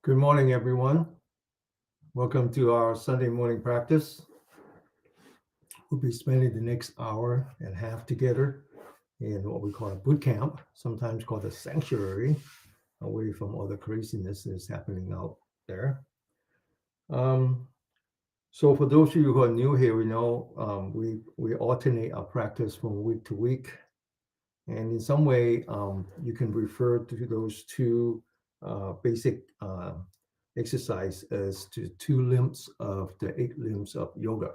Good morning, everyone. Welcome to our Sunday morning practice. We'll be spending the next hour and a half together in what we call a boot camp, sometimes called a sanctuary, away from all the craziness that's happening out there. Um, so, for those of you who are new here, we know we alternate our practice from week to week, and in some way, you can refer to those two basic exercise as to two limbs of the eight limbs of yoga.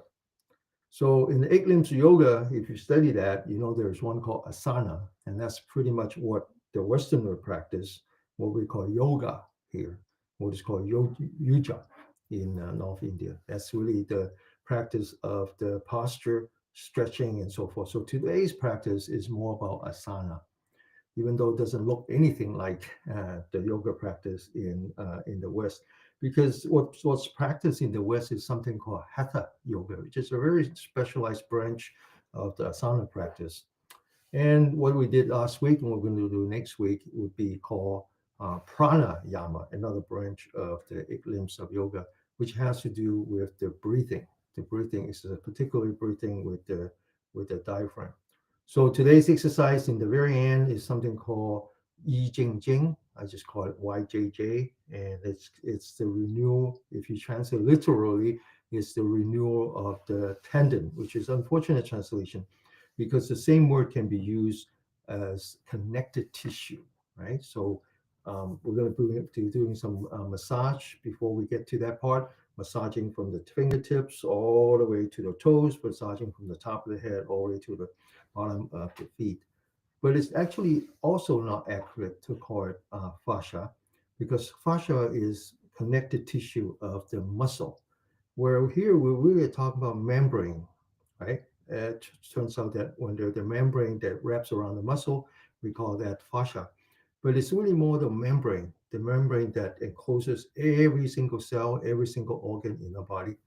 So in the eight limbs of yoga, if you study that, you know there's one called asana, and that's pretty much what the Westerner practice, what we call yoga here, what is called yuja in North India. That's really the practice of the posture, stretching, and so forth. So today's practice is more about asana, even though it doesn't look anything like the yoga practice in the West. Because what's practiced in the West is something called hatha yoga, which is a very specialized branch of the asana practice. And what we did last week and what we're going to do next week would be called pranayama, another branch of the eight limbs of yoga, which has to do with the breathing. The breathing is particularly breathing with the diaphragm. So today's exercise in the very end is something called Yijingjing. I just call it YJJ, and it's the renewal. If you translate literally, it's the renewal of the tendon, which is unfortunate translation because the same word can be used as connected tissue, right? So we're going to be doing some massage before we get to that part, massaging from the fingertips all the way to the toes, massaging from the top of the head all the way to the bottom of the feet. But it's actually also not accurate to call it fascia because fascia is connected tissue of the muscle, where here we're really talking about membrane, right? It turns out that when there's the membrane that wraps around the muscle, we call that fascia. But it's really more the membrane that encloses every single cell, every single organ in the body.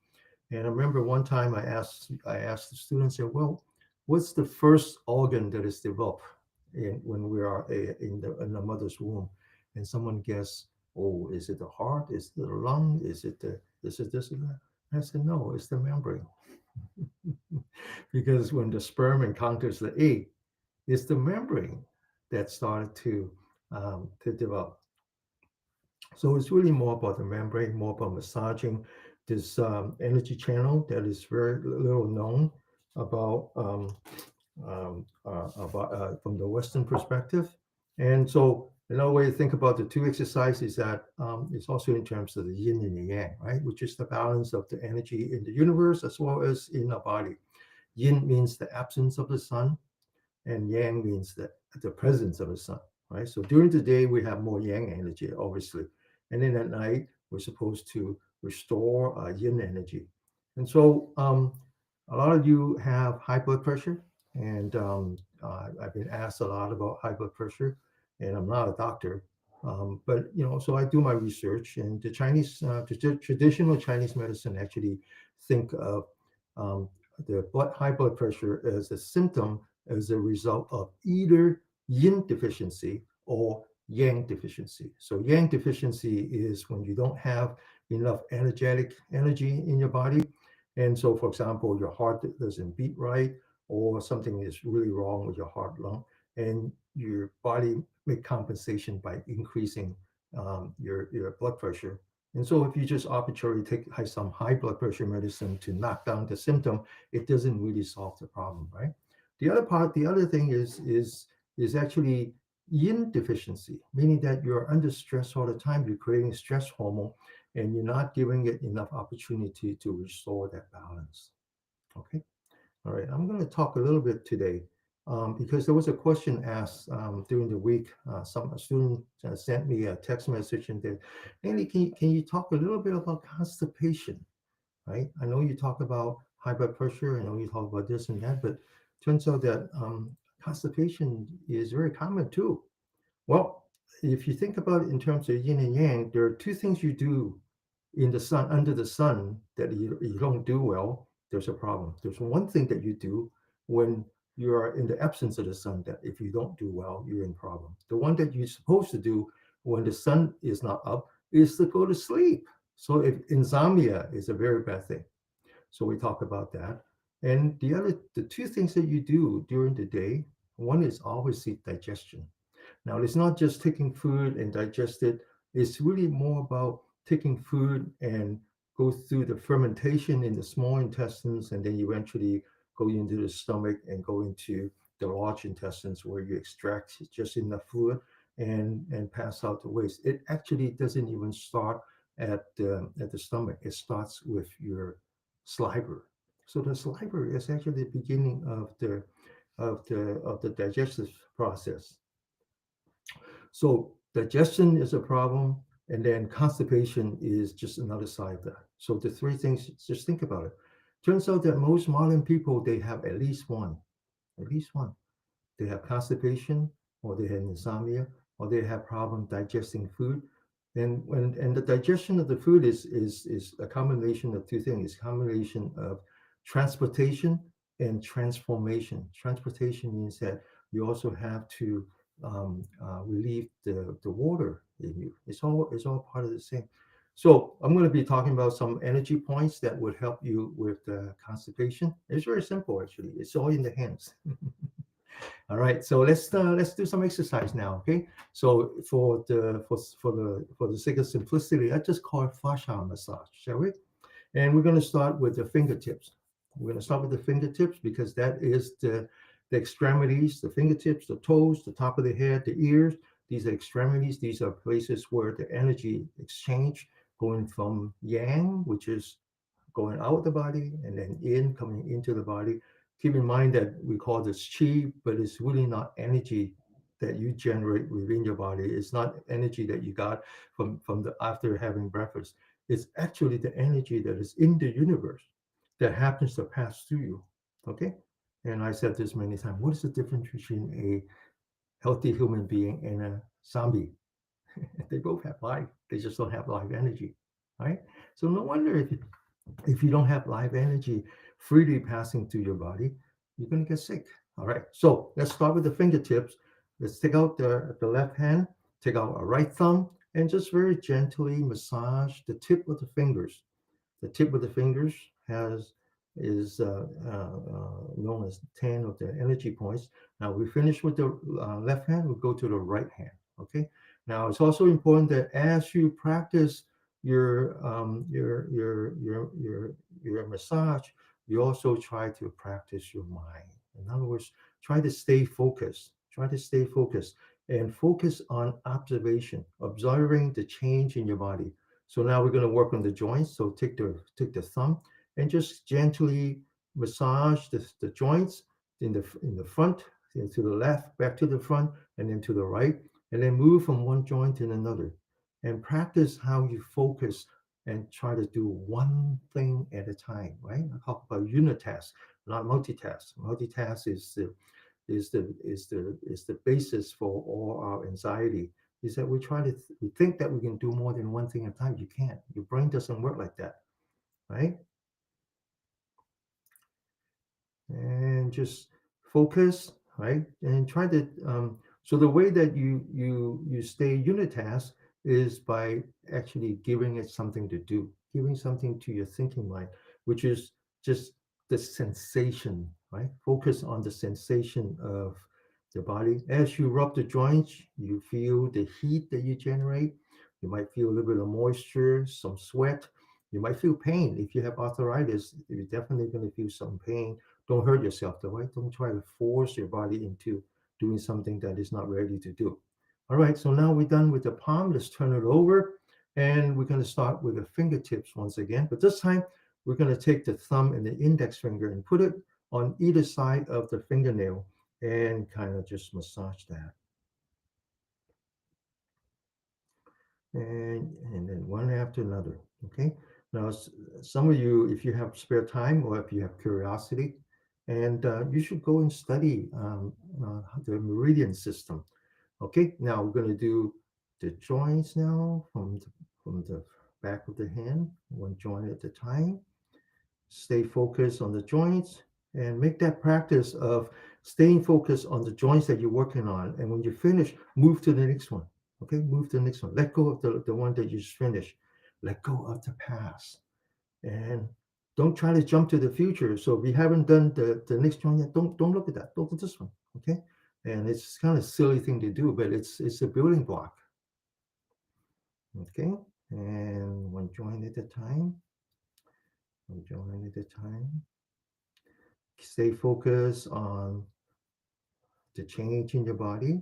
And I remember one time I asked the students, said, well, what's the first organ that is developed when we are in the mother's womb? And someone guessed, oh, is it the heart? Is it the lung? Is it this and that? I said, no, it's the membrane. Because when the sperm encounters the egg, it's the membrane that started to develop. So it's really more about the membrane, more about massaging this energy channel that is very little known about from the Western perspective. And so another way to think about the two exercises is that it's also in terms of the yin and the yang, right? Which is the balance of the energy in the universe as well as in our body. Yin means the absence of the sun, and yang means the presence of the sun, right? So during the day, we have more yang energy, obviously. And then at night, we're supposed to restore yin energy. And so a lot of you have high blood pressure, and I've been asked a lot about high blood pressure, and I'm not a doctor. But so I do my research, and the traditional Chinese medicine actually think of um, high blood pressure as a symptom as a result of either yin deficiency or yang deficiency. So yang deficiency is when you don't have enough energetic energy in your body. And so, for example, your heart doesn't beat right, or something is really wrong with your heart lung, and your body make compensation by increasing your blood pressure. And so if you just arbitrarily take some high blood pressure medicine to knock down the symptom, it doesn't really solve the problem, right? The other thing is actually yin deficiency, meaning that you're under stress all the time, you're creating stress hormone, and you're not giving it enough opportunity to restore that balance. Okay. All right. I'm going to talk a little bit today because there was a question asked during the week. Some student sent me a text message and said, Andy, can you talk a little bit about constipation? Right? I know you talk about high blood pressure. I know you talk about this and that, but turns out that constipation is very common too. Well, if you think about it in terms of yin and yang, there are two things you do in the sun, under the sun, that you don't do well, there's a problem. There's one thing that you do when you are in the absence of the sun, that if you don't do well, you're in problem. The one that you're supposed to do when the sun is not up, is to go to sleep. So if insomnia is a very bad thing. So we talk about that. And the two things that you do during the day, one is obviously digestion. Now, it's not just taking food and digest it. It's really more about taking food and go through the fermentation in the small intestines, and then eventually go into the stomach and go into the large intestines where you extract just enough fluid and pass out the waste. It actually doesn't even start at the stomach. It starts with your saliva. So the saliva is actually the beginning of the digestive process. So digestion is a problem, and then constipation is just another side of that. So the three things, just think about it. Turns out that most modern people, they have at least one. They have constipation, or they have insomnia, or they have problem digesting food. And the digestion of the food is a combination of two things. It's a combination of transportation and transformation. Transportation means that you also have to relieve the water in you. It's all part of the same. So I'm going to be talking about some energy points that would help you with constipation. It's very simple, actually. It's all in the hands. All right, so let's do some exercise now, okay? So for the sake of simplicity, I just call it fascia massage, shall we? And we're going to start with the fingertips. We're going to start with the fingertips because that is the extremities, the fingertips, the toes, the top of the head, the ears. These are extremities. These are places where the energy exchange going from yang, which is going out of the body, and then in, coming into the body. Keep in mind that we call this chi, but it's really not energy that you generate within your body. It's not energy that you got from the after having breakfast. It's actually the energy that is in the universe that happens to pass through you. Okay? And I said this many times. What is the difference between a healthy human being and a zombie? They both have life. They just don't have life energy. Right? So no wonder if you don't have live energy freely passing through your body, you're going to get sick. All right. So let's start with the fingertips. Let's take out the left hand, take out our right thumb, and just very gently massage the tip of the fingers. The tip of the fingers has is known as 10 of the energy points. Now we finish with the left hand, we go to the right hand. Okay. Now it's also important that as you practice your massage, you also try to practice your mind. In other words, try to stay focused. Try to stay focused and focus on observation, observing the change in your body. So now we're going to work on the joints. So take the thumb and just gently massage the joints in the front, to the left, back to the front, and then to the right, and then move from one joint to another. And practice how you focus and try to do one thing at a time, right? I talk about unitask, not multitask. Multitask is the basis for all our anxiety. Is that we think that we can do more than one thing at a time. You can't. Your brain doesn't work like that, right? And just focus, right? And try to so the way that you stay unitask is by actually giving it something to do, giving something to your thinking mind, which is just the sensation, right? Focus on the sensation of the body. As you rub the joints, you feel the heat that you generate. You might feel a little bit of moisture, some sweat. You might feel pain. If you have arthritis, you're definitely going to feel some pain. Don't hurt yourself, though, right? Don't try to force your body into doing something that is not ready to do. All right, so now we're done with the palm. Let's turn it over. And we're going to start with the fingertips once again. But this time, we're going to take the thumb and the index finger and put it on either side of the fingernail and kind of just massage that. And then one after another. Okay. Now, some of you, if you have spare time or if you have curiosity, and you should go and study the meridian system. Okay. Now we're going to do the joints now from the back of the hand, one joint at a time. Stay focused on the joints and make that practice of staying focused on the joints that you're working on. And when you finish, move to the next one. Okay, move to the next one. Let go of the one that you just finished. Let go of the past. And don't try to jump to the future. So if you haven't done the next one yet, don't look at that. Look at this one. Okay. And it's kind of silly thing to do, but it's a building block. Okay. And one joint at a time. One joint at a time. Stay focused on the change in your body.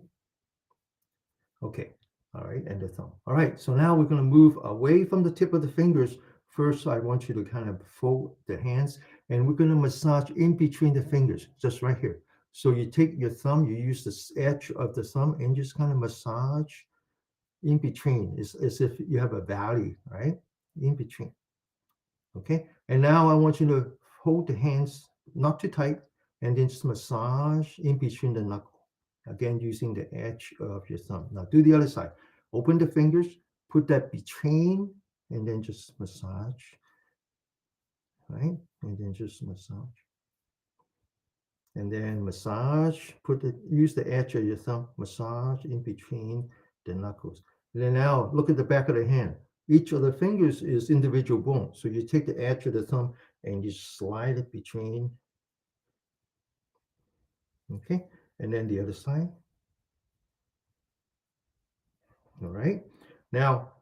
Okay. All right. And the thumb. All right. So now we're going to move away from the tip of the fingers. First, I want you to kind of fold the hands and we're going to massage in between the fingers, just right here. So you take your thumb, you use the edge of the thumb and just kind of massage in between. It's as if you have a valley, right? In between. Okay. And now I want you to hold the hands not too tight and then just massage in between the knuckle. Again, using the edge of your thumb. Now do the other side. Open the fingers, put that between, and then just massage, right? And then just massage. And then massage, use the edge of your thumb, massage in between the knuckles. And then now look at the back of the hand. Each of the fingers is individual bone. So you take the edge of the thumb and you slide it between, okay? And then the other side. All right. Now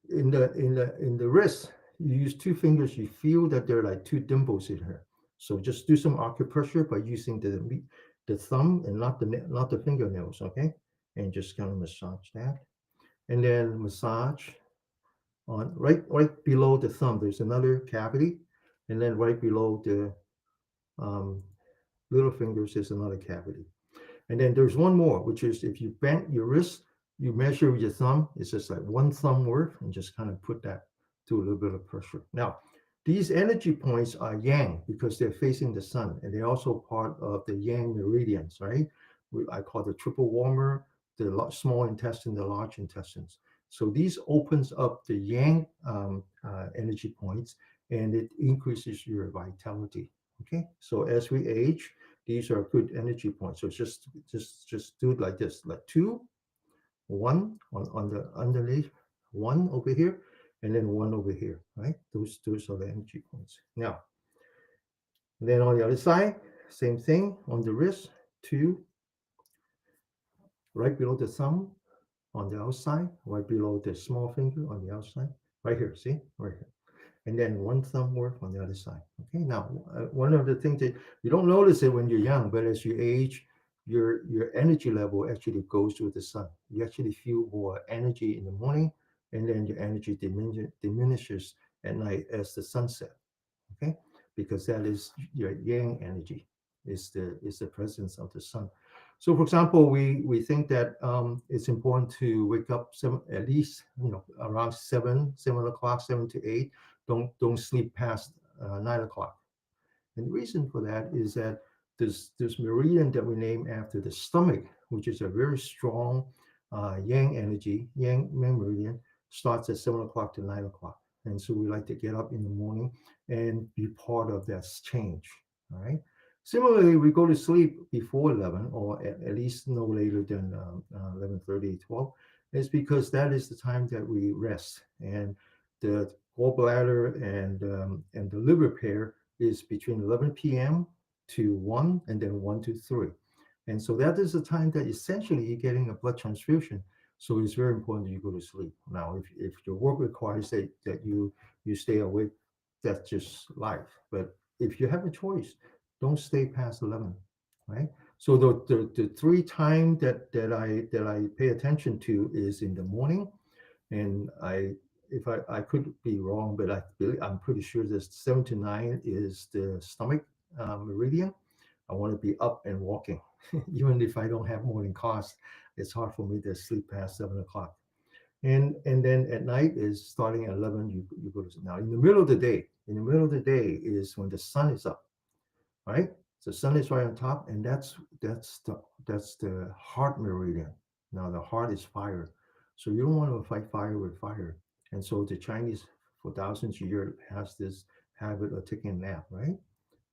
in the wrist, you use two fingers, you feel that there are like two dimples in here. So just do some acupressure by using the thumb and not the fingernails, okay? And just kind of massage that. And then massage on right below the thumb. There's another cavity, and then right below the um, little fingers is another cavity. And then there's one more, which is if you bend your wrist, you measure with your thumb. It's just like one thumb worth, and just kind of put that to a little bit of pressure. Now, these energy points are yang because they're facing the sun, and they're also part of the yang meridians, right? I call the triple warmer, the small intestine, the large intestines. So these opens up the yang energy points, and it increases your vitality. Okay, so as we age, these are good energy points. So just do it like this, like two, one on the underneath, one over here, and then one over here, right? Those are the energy points. Now, then on the other side, same thing on the wrist, two, right below the thumb on the outside, right below the small finger on the outside, right here, see, right here. And then one thumb work on the other side. Okay, now one of the things that you don't notice it when you're young, but as you age, your energy level actually goes with the sun. You actually feel more energy in the morning, and then your energy diminishes at night as the sun set. Okay, because that is your yang energy, is the presence of the sun. So for example, we think that it's important to wake up at least around 7 o'clock, 7 to 8. Don't sleep past 9 o'clock. And the reason for that is that this meridian that we name after the stomach, which is a very strong yang energy, yang meridian, starts at 7 o'clock to 9 o'clock. And so we like to get up in the morning and be part of that change. All right. Similarly, we go to sleep before 11 or at least no later than 11:30, 12. It's because that is the time that we rest. And the gallbladder and the liver pair is between 11 p.m. to 1 and then 1 to 3. And so that is the time that essentially you're getting a blood transfusion. So it's very important that you go to sleep. Now, if your work requires that you stay awake, that's just life. But if you have a choice, don't stay past 11, right? So the three time that I pay attention to is in the morning, and I could be wrong, but I'm pretty sure that 7 to 9 is the stomach meridian. I want to be up and walking, even if I don't have morning class. It's hard for me to sleep past 7 o'clock. And then at night is starting at 11. You go to now in the middle of the day. In the middle of the day is when the sun is up, right? So sun is right on top, and that's the heart meridian. Now the heart is fire, so you don't want to fight fire with fire. And so the Chinese for thousands of years has this habit of taking a nap, right?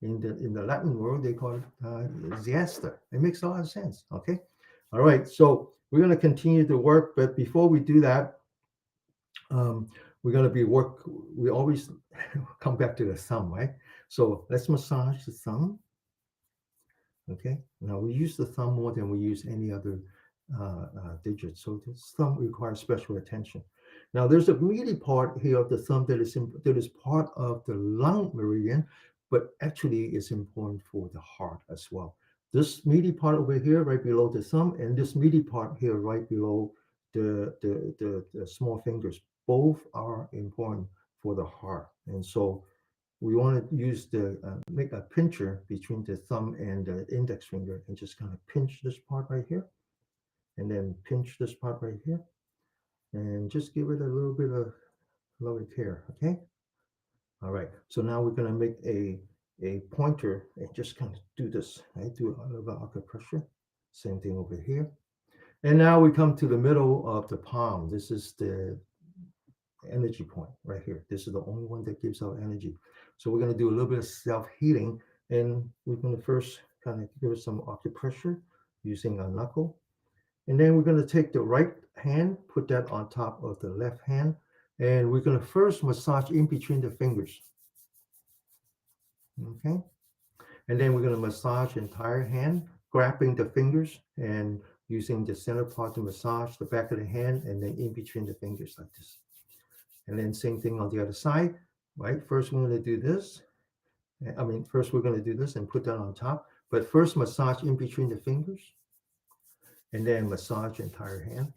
In the Latin world they call it siesta. It makes a lot of sense. Okay, all right. So we're going to continue to work, but before we do that, um, we're going to be work. We always come back to the thumb, right? So let's massage the thumb. Okay. Now we use the thumb more than we use any other digit. So the thumb requires special attention. Now there's a meaty part here of the thumb that is part of the lung meridian, but actually is important for the heart as well. This meaty part over here, right below the thumb, and this meaty part here, right below the small fingers, both are important for the heart. And so we want to use the make a pincher between the thumb and the index finger and just kind of pinch this part right here and then pinch this part right here and just give it a little bit of loving care. Okay. All right, so now we're going to make a pointer and just kind of do this, right? Do a little bit of acupressure. Same thing over here. And now we come to the middle of the palm. This is the energy point right here. This is the only one that gives out energy. So we're going to do a little bit of self-healing, and we're going to first kind of give it some acupressure using a knuckle. And then we're going to take the right hand, put that on top of the left hand, and we're going to first massage in between the fingers. Okay. And then we're going to massage the entire hand, grabbing the fingers and using the center part to massage the back of the hand and then in between the fingers like this. And then same thing on the other side, right? First, we're going to do this. First we're going to do this and put that on top. But first, massage in between the fingers, and then massage the entire hand.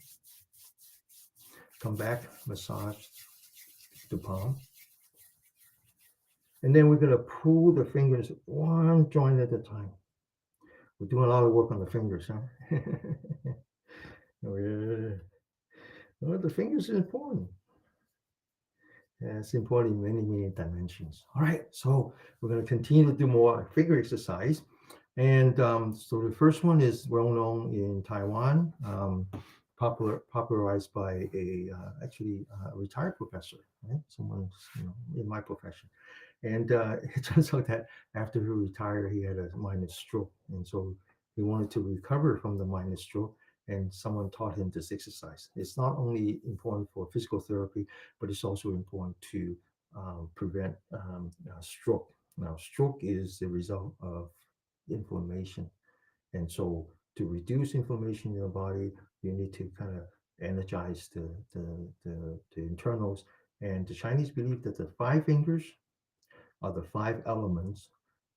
Come back, massage the palm. And then we're going to pull the fingers one joint at a time. We're doing a lot of work on the fingers, huh? Well, the fingers are important. Yeah, it's important in many, many dimensions. All right, so we're going to continue to do more finger exercise. And so the first one is well known in Taiwan, popularized by a retired professor, right? Someone in my profession. And it turns out that after he retired, he had a minor stroke. And so he wanted to recover from the minor stroke, and someone taught him this exercise. It's not only important for physical therapy, but it's also important to prevent stroke. Now, stroke is the result of inflammation. And so to reduce inflammation in your body, you need to kind of energize the internals. And the Chinese believe that the five fingers are the five elements,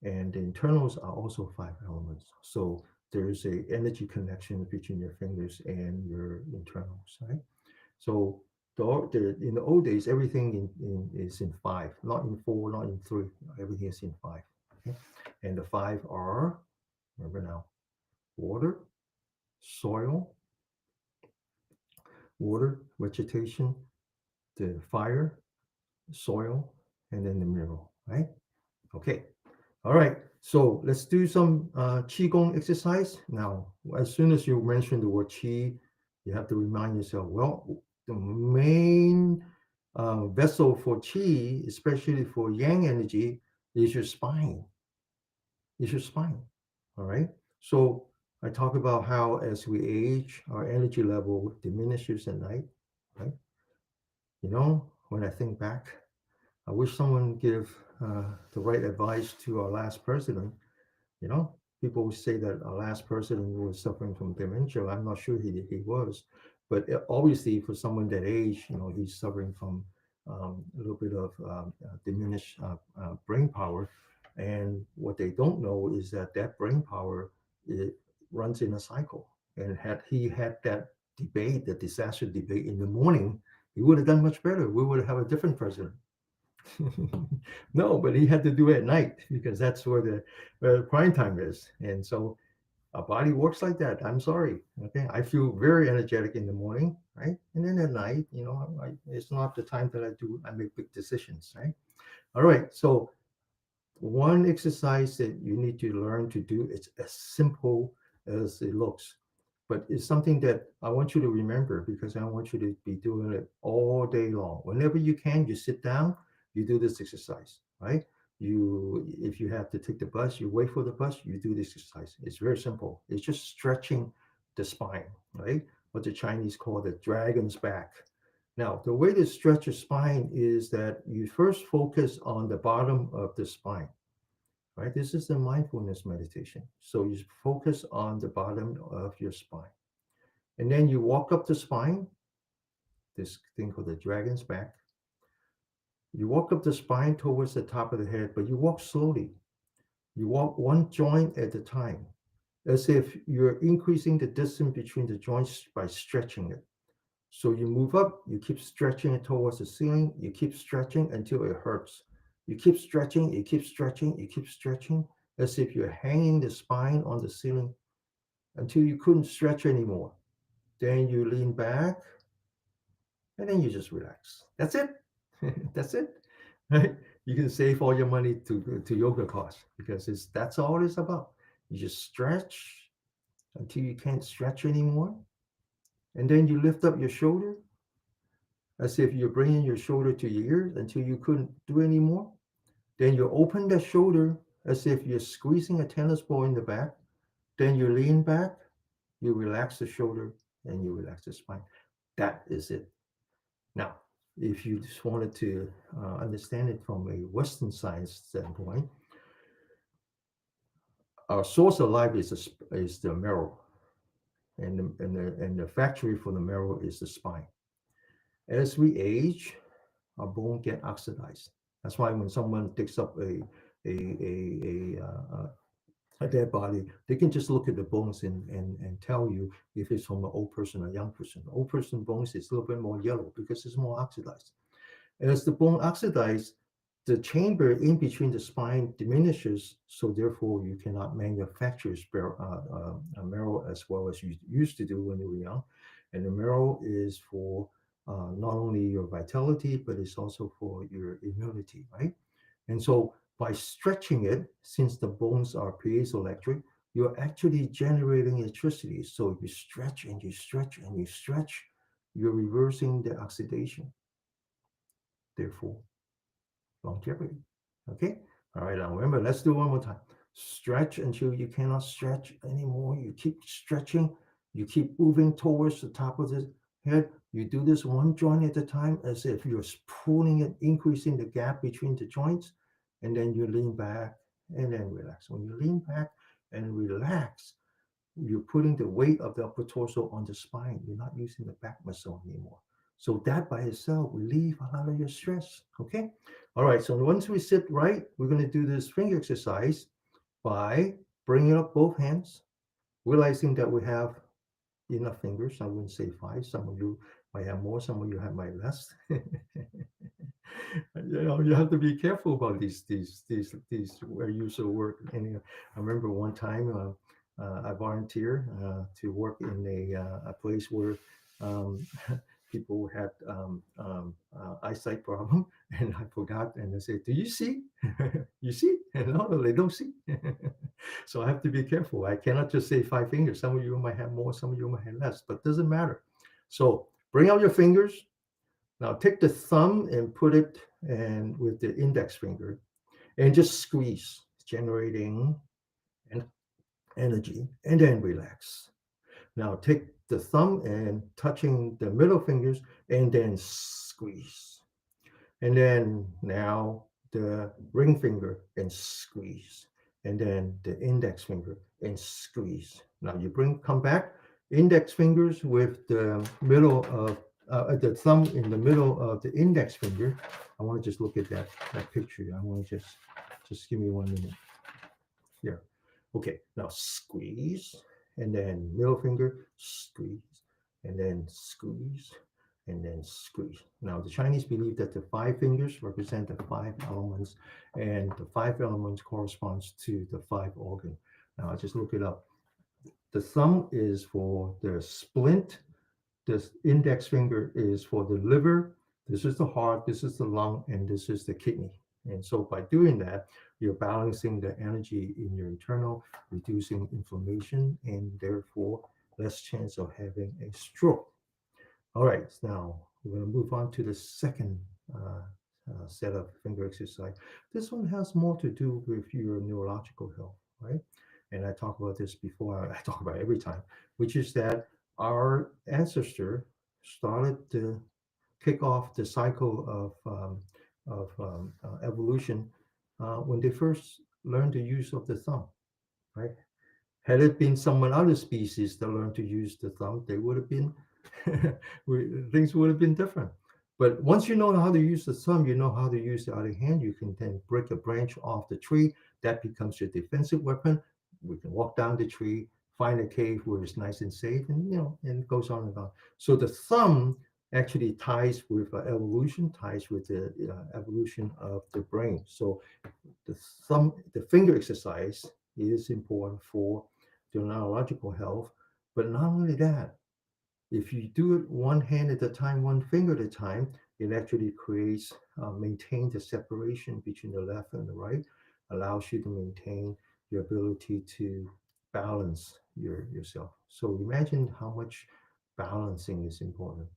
and the internals are also five elements. So there's a energy connection between your fingers and your internals, right? So in the old days, everything is in five, not in four, not in three. Everything is in five. Okay? And the five are, remember now, water, soil, water, vegetation, the fire, soil, and then the mineral, right? Okay. All right. So let's do some Qigong exercise. Now, as soon as you mention the word Qi, you have to remind yourself, well, the main vessel for Qi, especially for Yang energy, is your spine. Is your spine. All right. So I talk about how as we age, our energy level diminishes at night, right? When I think back, I wish someone give the right advice to our last president. You know, people would say that our last president was suffering from dementia. I'm not sure he was, but obviously for someone that age, he's suffering from a little bit of diminished brain power. And what they don't know is that brain power, it runs in a cycle. And had he had that debate, the disaster debate in the morning, he would have done much better. We would have a different president. No, but he had to do it at night because that's where the prime time is. And so our body works like that. I'm sorry. Okay. I feel very energetic in the morning, right? And then at night, it's not the time that I make big decisions, right? All right. So one exercise that you need to learn to do, it's as simple as it looks, but it's something that I want you to remember because I want you to be doing it all day long. Whenever you can, you sit down, you do this exercise, right? If you have to take the bus, you wait for the bus, you do this exercise. It's very simple. It's just stretching the spine, right? what the Chinese call the dragon's back. Now, the way to stretch your spine is that you first focus on the bottom of the spine, right? This is the mindfulness meditation. So you focus on the bottom of your spine. And then you walk up the spine, this thing called the dragon's back. You walk up the spine towards the top of the head, but you walk slowly. You walk one joint at a time, as if you're increasing the distance between the joints by stretching it. So you move up, you keep stretching it towards the ceiling, you keep stretching until it hurts. You keep stretching, you keep stretching, you keep stretching, as if you're hanging the spine on the ceiling until you couldn't stretch anymore. Then you lean back and then you just relax. That's it. That's it. Right? You can save all your money to yoga class because that's all it's about. You just stretch until you can't stretch anymore. And then you lift up your shoulder as if you're bringing your shoulder to your ears until you couldn't do anymore. Then you open the shoulder as if you're squeezing a tennis ball in the back. Then you lean back, you relax the shoulder, and you relax the spine. That is it. Now, if you just wanted to understand it from a Western science standpoint, our source of life is the marrow, and the factory for the marrow is the spine. As we age, our bone get oxidized. That's why when someone digs up a dead body, they can just look at the bones and tell you if it's from an old person or young person. Old person bones is a little bit more yellow because it's more oxidized. As the bone oxidizes, the chamber in between the spine diminishes, so therefore you cannot manufacture marrow as well as you used to do when you were young. And the marrow is for not only your vitality, but it's also for your immunity, right? And so by stretching it, since the bones are piezoelectric, you're actually generating electricity. So if you stretch and you stretch and you stretch, you're reversing the oxidation. Therefore, longevity. Okay? All right, now remember, let's do it one more time. Stretch until you cannot stretch anymore. You keep stretching. You keep moving towards the top of the head. You do this one joint at a time as if you're pulling it, increasing the gap between the joints. And then you lean back and then relax. When you lean back and relax, you're putting the weight of the upper torso on the spine. You're not using the back muscle anymore. So that by itself will relieve a lot of your stress. Okay. All right. So once we sit right, we're going to do this finger exercise by bringing up both hands, realizing that we have enough fingers. I wouldn't say five. Some of you might have more. Some of you have might less. You have to be careful about these where you so work. And I remember one time I volunteered to work in a place where um, people had eyesight problem, and I forgot, and I said, "Do you see? You see?" And no, they don't see. So I have to be careful. I cannot just say five fingers. Some of you might have more, some of you might have less, but it doesn't matter. So bring out your fingers. Now take the thumb and put it and with the index finger and just squeeze, generating an energy, and then relax. Now take the thumb and touching the middle fingers and then squeeze. And then now the ring finger and squeeze. And then the index finger and squeeze. Now you come back, index fingers with the middle of the thumb in the middle of the index finger. I want to just look at that picture. I want to just give me 1 minute here. Okay, now squeeze, and then middle finger, squeeze, and then squeeze, and then squeeze. Now, the Chinese believe that the five fingers represent the five elements, and the five elements corresponds to the five organ. Now, I just look it up. The thumb is for the splint. The index finger is for the liver. This is the heart. This is the lung, and this is the kidney. And so, by doing that, you're balancing the energy in your internal, reducing inflammation, and therefore less chance of having a stroke. All right, now we're going to move on to the second set of finger exercise. This one has more to do with your neurological health, right? And I talk about this before, I talk about it every time, which is that Our ancestor started to kick off the cycle of evolution when they first learned the use of the thumb, right? Had it been someone other species that learned to use the thumb, they would have been things would have been different. But once you know how to use the thumb, you know how to use the other hand. You can then break a branch off the tree. That becomes your defensive weapon. We can walk down the tree, find a cave where it's nice and safe, and and it goes on and on. So the thumb actually ties with evolution, ties with the evolution of the brain. So the finger exercise is important for the neurological health. But not only that, if you do it one hand at a time, one finger at a time, it actually creates, maintain the separation between the left and the right, allows you to maintain your ability to balance yourself. So imagine how much balancing is important.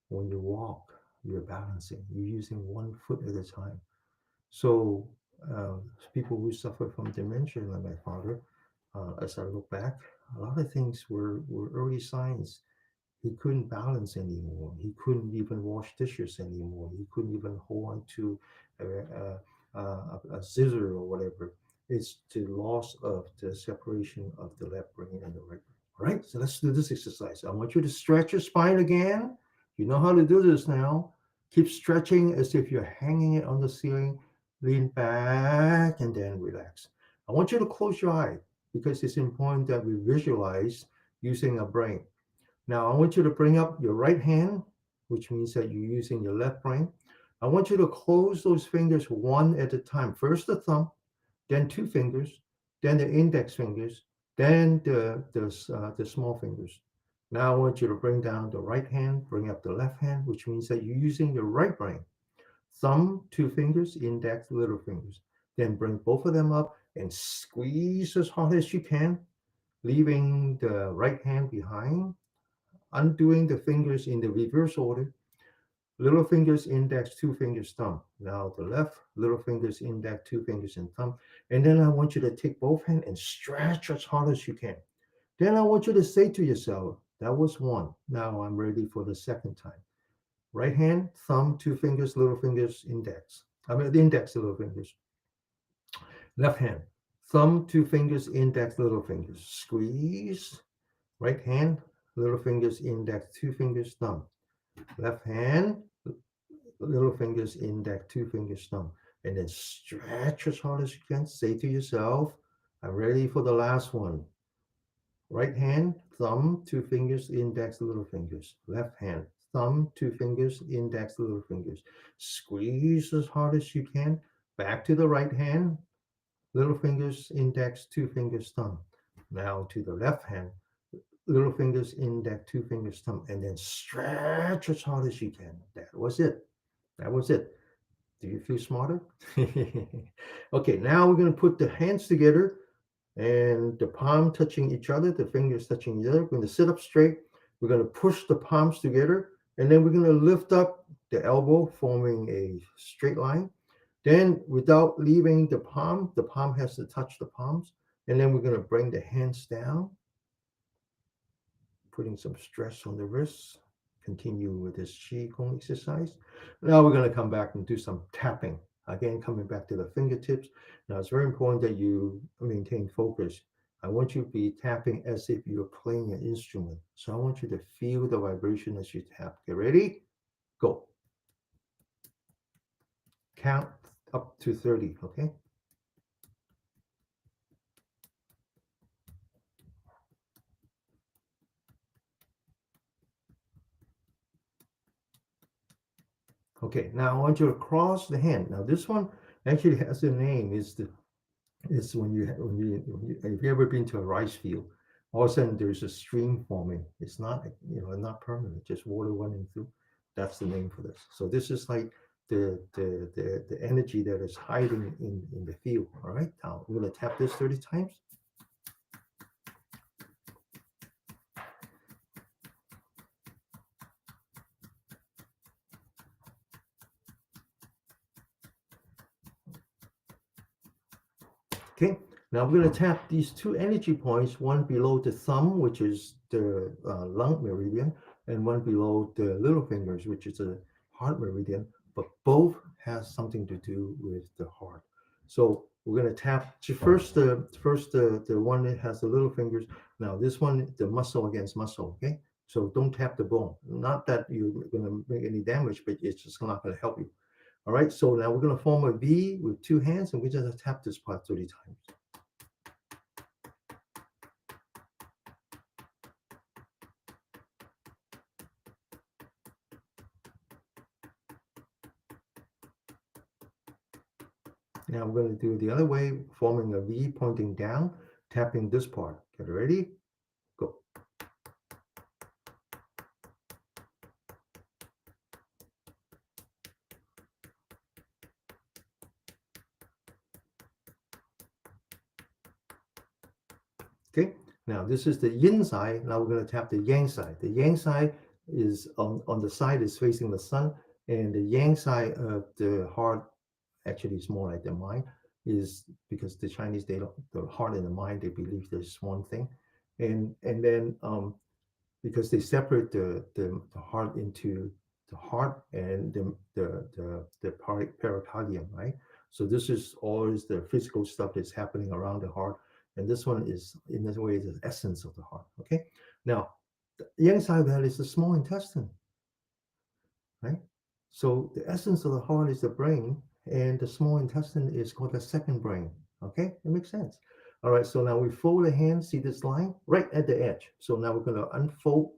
When you walk, you're balancing, you're using one foot at a time. So people who suffer from dementia, like my father, as I look back, a lot of things were early signs. He couldn't balance anymore. He couldn't even wash dishes anymore. He couldn't even hold on to a scissor or whatever. It's the loss of the separation of the left brain and the right brain. All right, so let's do this exercise. I want you to stretch your spine again. You know how to do this now. Keep stretching as if you're hanging it on the ceiling. Lean back and then relax. I want you to close your eye because it's important that we visualize using our brain. Now, I want you to bring up your right hand, which means that you're using your left brain. I want you to close those fingers one at a time. First the thumb, then two fingers, then the index fingers, then the small fingers. Now I want you to bring down the right hand, bring up the left hand, which means that you're using your right brain. Thumb, two fingers, index, little fingers. Then bring both of them up and squeeze as hard as you can, leaving the right hand behind, undoing the fingers in the reverse order. Little fingers, index, two fingers, thumb. Now the left, little fingers, index, two fingers, and thumb. And then I want you to take both hands and stretch as hard as you can. Then I want you to say to yourself, that was one. Now I'm ready for the second time. Right hand, thumb, two fingers, little fingers, index. I mean, the index, little fingers. Left hand, thumb, two fingers, index, little fingers. Squeeze. Right hand, little fingers, index, two fingers, thumb. Left hand, little fingers, index, two fingers, thumb. And then stretch as hard as you can. Say to yourself, I'm ready for the last one. Right hand, thumb, two fingers, index, little fingers. Left hand, thumb, two fingers, index, little fingers. Squeeze as hard as you can. Back to the right hand, little fingers, index, two fingers, thumb. Now to the left hand, little fingers, index, two fingers, thumb, and then stretch as hard as you can. That was it. That was it. Do you feel smarter? Okay, now we're going to put the hands together and the palm touching each other, the fingers touching each other. We're going to sit up straight. We're going to push the palms together, and then we're going to lift up the elbow, forming a straight line. Then, without leaving the palm has to touch the palms. And then we're going to bring the hands down, putting some stress on the wrists. Continue with this Qigong exercise. Now we're going to come back and do some tapping. Again, coming back to the fingertips. Now it's very important that you maintain focus. I want you to be tapping as if you're playing an instrument. So I want you to feel the vibration as you tap. Get ready? Go. Count up to 30, okay? Okay, now I want you to cross the hand. Now this one actually has a name. It's when you if you ever been to a rice field, all of a sudden there's a stream forming. It's not not permanent, just water running through. That's the name for this. So this is like the energy that is hiding in the field. All right, now we're gonna tap this 30 times. Okay, now we're going to tap these two energy points, one below the thumb, which is the lung meridian and one below the little fingers, which is a heart meridian, but both has something to do with the heart. So we're going to tap the one that has the little fingers. Now this one, the muscle against muscle, okay? So don't tap the bone. Not that you're going to make any damage, but it's just not going to help you. All right, so now we're going to form a V with two hands and we just tap this part 30 times. Now I'm going to do it the other way, forming a V pointing down, tapping this part. Get ready? Go. Okay, now this is the yin side. Now we're going to tap the yang side. The yang side is on the side is facing the sun, and the yang side of the heart actually is more like the mind, is because the Chinese, they don't, the heart and the mind, they believe there's one thing. And then because they separate the heart into the heart and the pericardium, right? So this is always the physical stuff that's happening around the heart, and this one is in this way the essence of the heart. Okay, now the other side of that is the small intestine, right? So the essence of the heart is the brain, and the small intestine is called the second brain. Okay, it makes sense. All right, so now we fold the hand, see this line right at the edge. So now we're going to unfold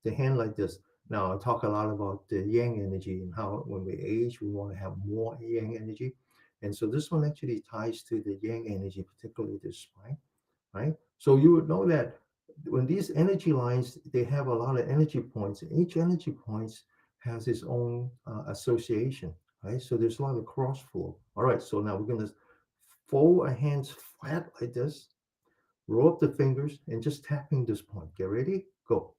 the hand like this. Now I talk a lot about the yang energy and how when we age, we want to have more yang energy. And so this one actually ties to the yang energy, particularly the spine, right? So you would know that when these energy lines, they have a lot of energy points. And each energy points has its own association, right? So there's a lot of cross flow. All right, so now we're going to fold our hands flat like this, roll up the fingers, and just tapping this point. Get ready? Go.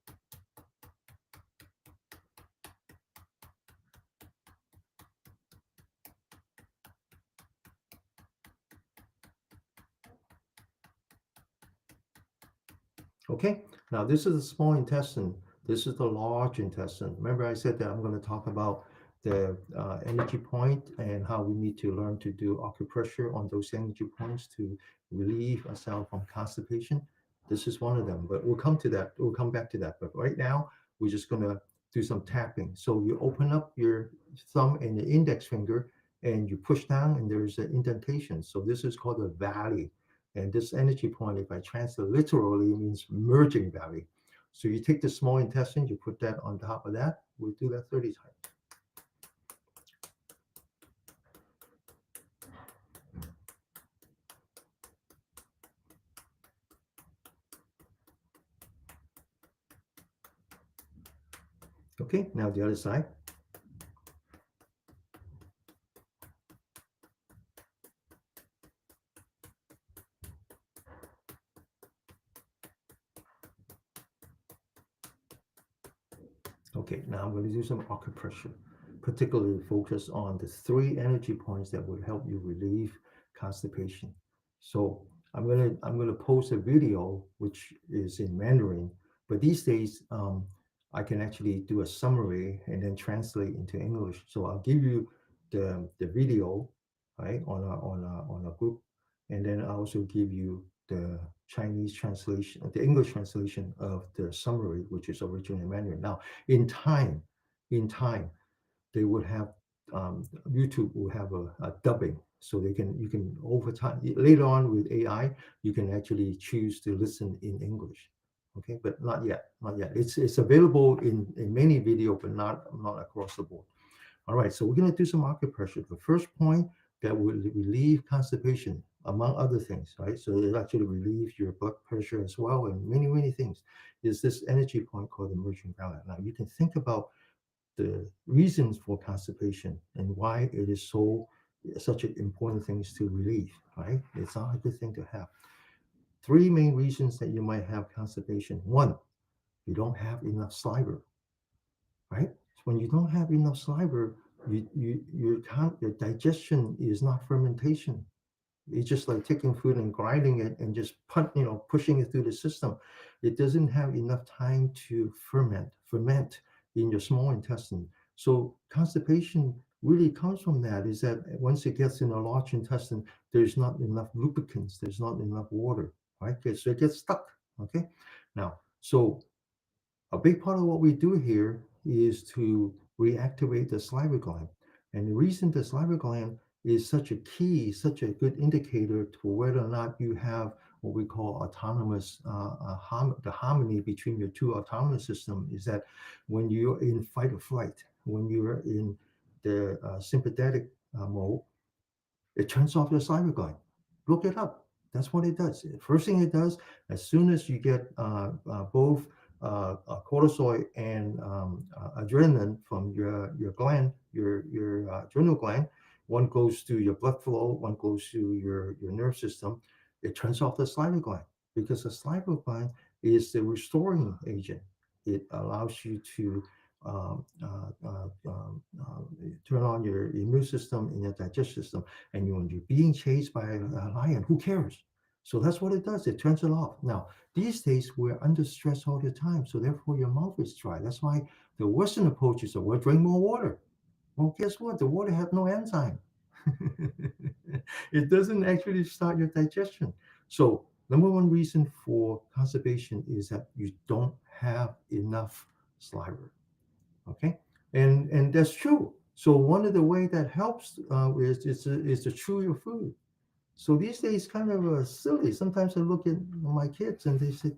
Okay, now this is the small intestine. This is the large intestine. Remember I said that I'm going to talk about the energy point and how we need to learn to do acupressure on those energy points to relieve ourselves from constipation. This is one of them, but we'll come to that. We'll come back to that. But right now, we're just going to do some tapping. So you open up your thumb and the index finger and you push down and there's an indentation. So this is called a valley. And this energy point, if I translate literally, means merging valley. So you take the small intestine, you put that on top of that. We'll do that 30 times. Okay, now the other side. Okay, now I'm going to do some acupressure, particularly focus on the three energy points that would help you relieve constipation. So I'm gonna post a video which is in Mandarin, but these days I can actually do a summary and then translate into English. So I'll give you the video, right, on a group, and then I also give you the Chinese translation, the English translation of the summary, which is originally in Mandarin. Now, in time, in time, they would have YouTube will have a dubbing, so they can you can over time later on with AI, you can actually choose to listen in English. Okay, but not yet, not yet. It's available in many video, but not across the board. All right, so we're going to do some acupressure. The first point that will relieve constipation, among other things, right? So it actually relieves your blood pressure as well, and many, many things, is this energy point called the merging valley. Now, you can think about the reasons for constipation and why it is such an important thing to relieve, right? It's not a good thing to have. Three main reasons that you might have constipation. One, you don't have enough saliva, right? When you don't have enough saliva, you can't, your digestion is not fermentation. It's just like taking food and grinding it and just pushing it through the system. It doesn't have enough time to ferment in your small intestine. So constipation really comes from that. Is that once it gets in the large intestine, there's not enough lubricants, there's not enough water, right? Okay, so it gets stuck. Okay, now so a big part of what we do here is to reactivate the salivary gland. And the reason the salivary gland is such a key, such a good indicator to whether or not you have what we call autonomous, the harmony between your two autonomous system is that when you're in fight or flight, when you're in the sympathetic mode, it turns off your salivary gland. Look it up. That's what it does. First thing it does, as soon as you get both cortisol and adrenaline from your gland, your adrenal gland, one goes to your blood flow, one goes to your nerve system. It turns off the salivary gland because the salivary gland is the restoring agent. It allows you to turn on your immune system and your digestive system. And when you're being chased by a lion, who cares? So that's what it does. It turns it off. Now, these days we're under stress all the time, so therefore your mouth is dry. That's why the Western approach is, well, drink more water. Well, guess what? The water has no enzyme. It doesn't actually start your digestion. So number one reason for constipation is that you don't have enough saliva. Okay, and that's true. So one of the way that helps is to chew your food. So these days, kind of silly. Sometimes I look at my kids and they say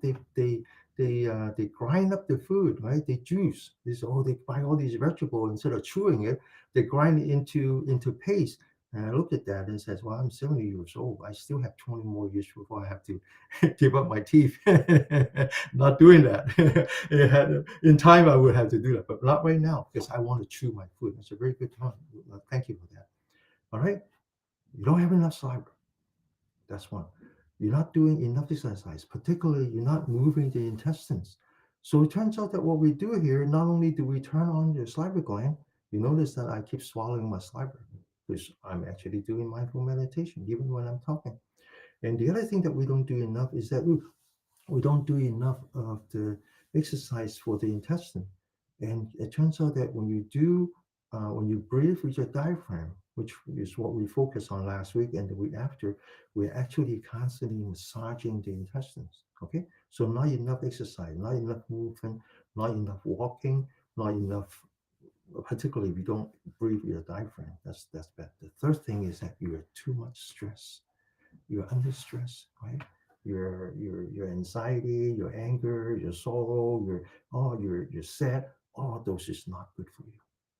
they grind up the food, right? They juice. They say, oh, they buy all these vegetables instead of chewing it, they grind it into paste. And I look at that and says, well, I'm 70 years old. I still have 20 more years before I have to give up my teeth. Not doing that. In time, I would have to do that, but not right now because I want to chew my food. That's a very good time. Thank you for that. All right. You don't have enough saliva. That's one. You're not doing enough exercise, particularly you're not moving the intestines. So it turns out that what we do here, not only do we turn on your salivary gland, you notice that I keep swallowing my saliva because I'm actually doing mindful meditation, even when I'm talking. And the other thing that we don't do enough is that we don't do enough of the exercise for the intestine. And it turns out that when you breathe with your diaphragm, which is what we focused on last week and the week after, we're actually constantly massaging the intestines. Okay, so not enough exercise, not enough movement, not enough walking, not enough. Particularly, if you don't breathe with your diaphragm, that's bad. The third thing is that you are too much stress. You're under stress, right? Your anxiety, your anger, your sorrow, you're sad. All those is not good for you,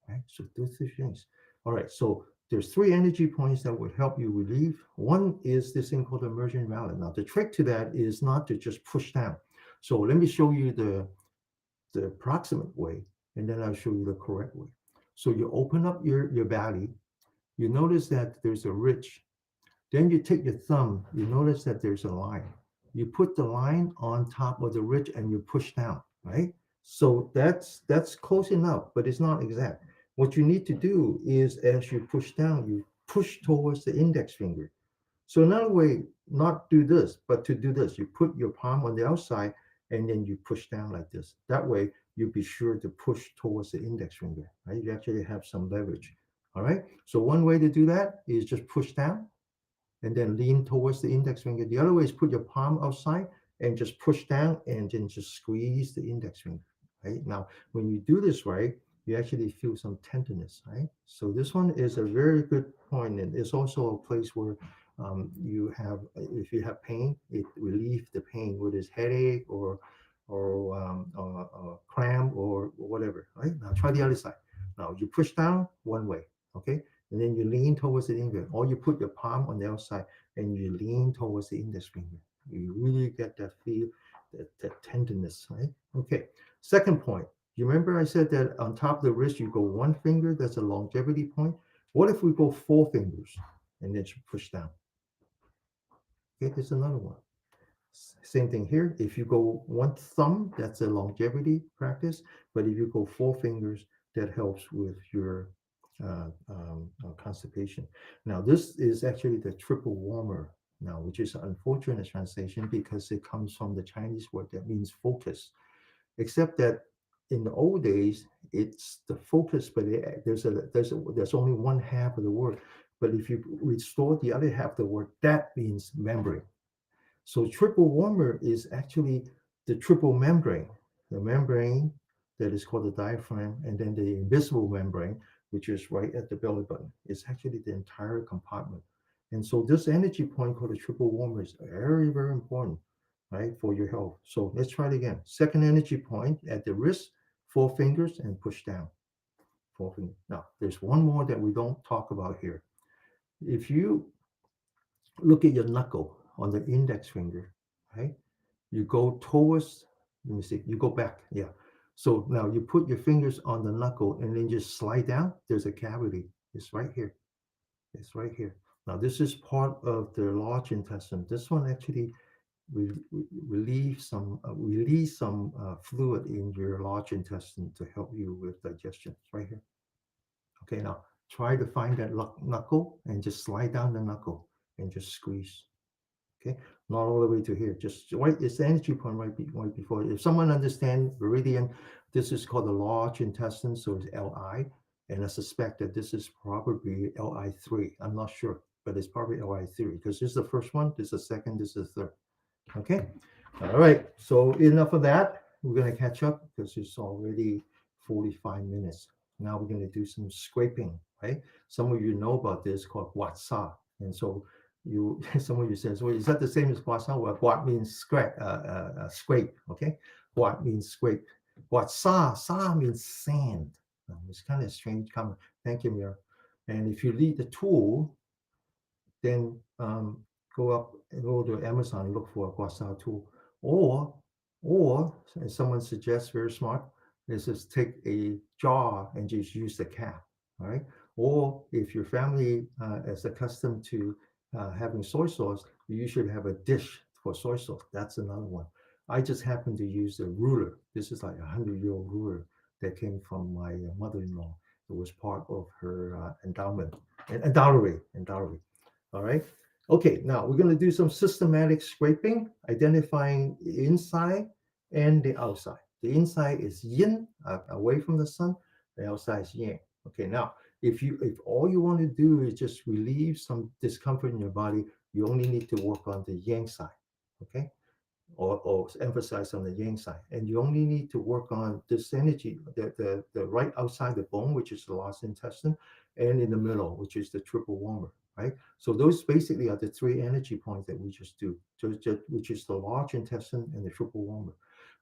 right? So those are things. All right. So there's three energy points that would help you relieve. One is this thing called emergent valid. Now the trick to that is not to just push down. So let me show you the approximate way, and then I'll show you the correct way. So you open up your belly. You notice that there's a ridge. Then you take your thumb, you notice that there's a line. You put the line on top of the ridge and you push down, right? So that's close enough, but it's not exact. What you need to do is as you push down, you push towards the index finger. So another way, not do this, but to do this, you put your palm on the outside and then you push down like this. That way, you'll be sure to push towards the index finger, right? You actually have some leverage. All right. So one way to do that is just push down and then lean towards the index finger. The other way is put your palm outside and just push down and then just squeeze the index finger. Right now, when you do this right, you actually feel some tenderness. Right. So this one is a very good point, and it's also a place where you have, if you have pain, it relieves the pain, whether it's headache or cramp or whatever. Right now, try the other side. Now you push down one way. Okay, and then you lean towards the index, or you put your palm on the outside and you lean towards the index finger. You really get that feel, that tenderness, right? Okay. Second point. You remember I said that on top of the wrist you go one finger. That's a longevity point. What if we go four fingers and then you push down? Okay, there's another one. Same thing here. If you go one thumb, that's a longevity practice. But if you go four fingers, that helps with your constipation. Now, this is actually the triple warmer now, which is an unfortunate translation because it comes from the Chinese word that means focus, except that in the old days, it's the focus, but there's only one half of the word. But if you restore the other half of the word, that means membrane. So triple warmer is actually the triple membrane, the membrane that is called the diaphragm, and then the invisible membrane, which is right at the belly button. It's actually the entire compartment. And so this energy point called the triple warmer is very, very important, right, for your health. So let's try it again. Second energy point at the wrist, 4 fingers, and push down. 4 fingers. Now, there's one more that we don't talk about here. If you look at your knuckle on the index finger, right? You go towards, let me see, you go back. Yeah. So now you put your fingers on the knuckle and then just slide down. There's a cavity. It's right here. It's right here. Now, this is part of the large intestine. This one actually release some fluid in your large intestine to help you with digestion. It's right here. Okay, now try to find that knuckle and just slide down the knuckle and just squeeze. Okay, not all the way to here, just right, it's the energy point right before. If someone understands meridian, this is called the large intestine, so it's Li, and I suspect that this is probably Li3. I'm not sure, but it's probably Li3 because this is the first one, this is the second, this is the third. Okay, all right, so enough of that. We're going to catch up because it's already 45 minutes. Now we're going to do some scraping, right? Some of you know about this called Watsa, and so you some of you says, well, is that the same as Watsa? Well, Wat means scrape, okay? Wat means scrape. Sa means sand. It's kind of strange comment. Thank you, Mira. And if you lead the tool, then go to Amazon and look for a guasa tool. Or as someone suggests, very smart, is just take a jar and just use the cap, all right? Or if your family is accustomed to having soy sauce, you should have a dish for soy sauce. That's another one. I just happen to use a ruler. This is like 100-year-old ruler that came from my mother-in-law. It was part of her endowment, and dowry. All right. Okay, now we're going to do some systematic scraping, identifying the inside and the outside. The inside is yin, away from the sun. The outside is yang. Okay, now if all you want to do is just relieve some discomfort in your body, you only need to work on the yang side. Okay, or emphasize on the yang side. And you only need to work on this energy, the right outside the bone, which is the large intestine, and in the middle, which is the triple warmer, right? So those basically are the three energy points that we just do, which is the large intestine and the triple warmer.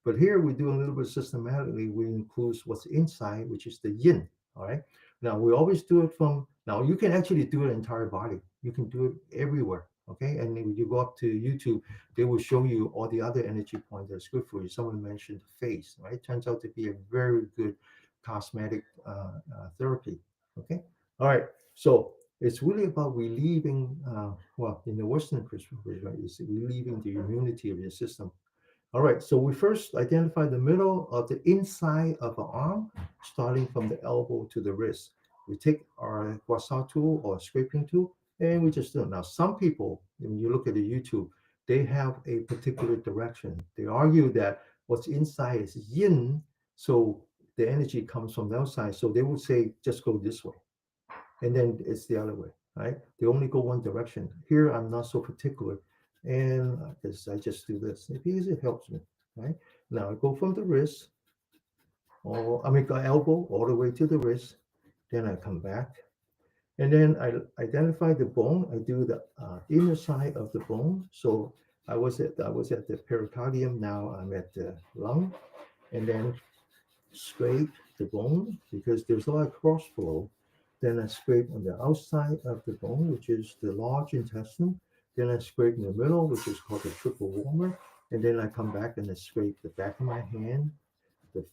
But here we do a little bit systematically. We include what's inside, which is the yin, all right? Now we always do it from, now you can actually do it entire body. You can do it everywhere, okay? And when you go up to YouTube, they will show you all the other energy points that's good for you. Someone mentioned the face, right? Turns out to be a very good cosmetic therapy. Okay. All right. So it's really about relieving, well, in the Western perspective, right, it's relieving the immunity of your system. All right, so we first identify the middle of the inside of the arm, starting from the elbow to the wrist. We take our guasa tool or scraping tool, and we just do it. Now, some people, when you look at the YouTube, they have a particular direction. They argue that what's inside is yin, so the energy comes from the outside. So they would say, just go this way, and then it's the other way, right? They only go one direction. Here, I'm not so particular, and I just do this because it helps me, right? Now I go from the wrist, or I make the elbow all the way to the wrist, then I come back, and then I identify the bone. I do the inner side of the bone. So I was at the pericardium. Now I'm at the lung, and then scrape the bone because there's a lot of cross flow. Then I scrape on the outside of the bone, which is the large intestine. Then I scrape in the middle, which is called the triple warmer. And then I come back and I scrape the back of my hand, the,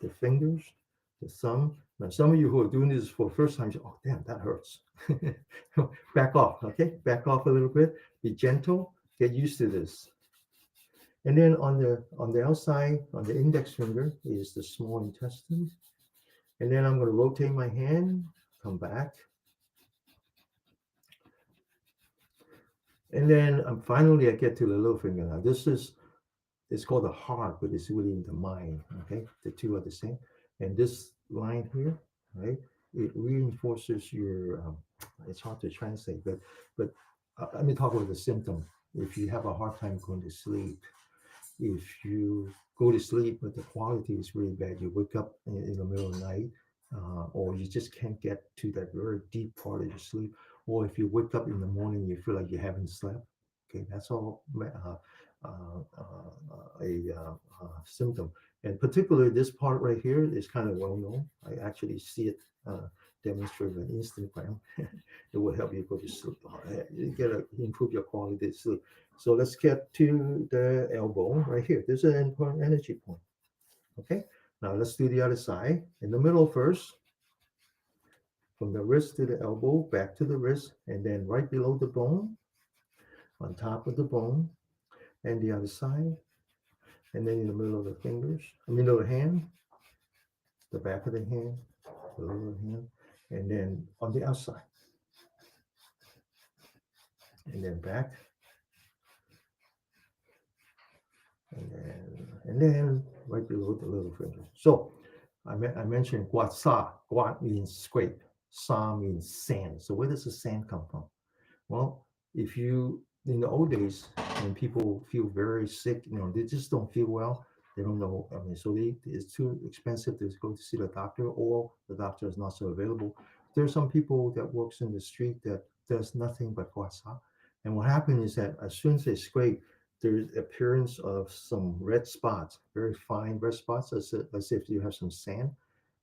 the fingers, the thumb. Now, some of you who are doing this for the first time, say, oh, damn, that hurts. Back off, okay? Back off a little bit. Be gentle. Get used to this. And then on the outside, on the index finger, is the small intestine. And then I'm going to rotate my hand, come back. And then finally I get to the little finger. Now this is, it's called the heart, but it's really in the mind. Okay, the two are the same. And this line here, right? It reinforces your. It's hard to translate, but let me talk about the symptom. If you have a hard time going to sleep, if you go to sleep but the quality is really bad, you wake up in the middle of the night, or you just can't get to that very deep part of your sleep, or if you wake up in the morning you feel like you haven't slept. Okay, that's all symptom. And particularly this part right here is kind of well known. I actually see it demonstrated on Instagram. It will help you go to sleep. You get to improve your quality of sleep. So let's get to the elbow right here. This is an important energy point. Okay. Now let's do the other side. In the middle first, from the wrist to the elbow, back to the wrist, and then right below the bone, on top of the bone, and the other side, and then in the middle of the fingers, middle of the hand, the back of the hand, the middle of the hand, and then on the outside, and then back, and then right below the little finger. So I mentioned guat sa. Guat means scrape. Sa means sand. So where does the sand come from? Well, if you, in the old days, when people feel very sick, they just don't feel well. They don't know. I mean, so it's too expensive to go to see the doctor, or the doctor is not so available. There are some people that works in the street that does nothing but guasa. And what happens is that as soon as they scrape, there's appearance of some red spots, very fine red spots, as if you have some sand,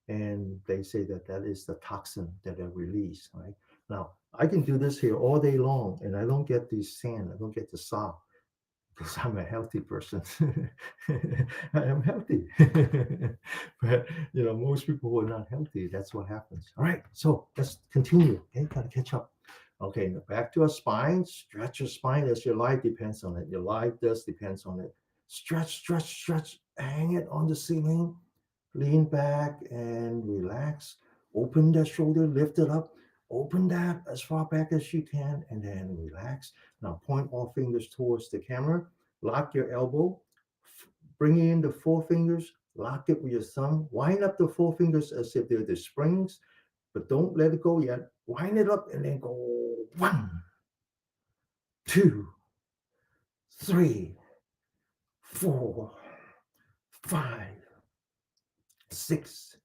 and they say that that is the toxin that are released. Right now, I can do this here all day long, and I don't get the sand, I don't get the saw, because I'm a healthy person. I am healthy, but most people who are not healthy, that's what happens. All right, so let's continue. Okay, gotta catch up. Okay, now back to our spine. Stretch your spine as your life depends on it. Your life does depends on it. Stretch, stretch, stretch. Hang it on the ceiling. Lean back and relax. Open that shoulder, lift it up. Open that as far back as you can, and then relax. Now point all fingers towards the camera. Lock your elbow. Bring in the four fingers. Lock it with your thumb. Wind up the four fingers as if they're the springs, but don't let it go yet. Wind it up and then go 1, 2, 3, 4, 5, 6,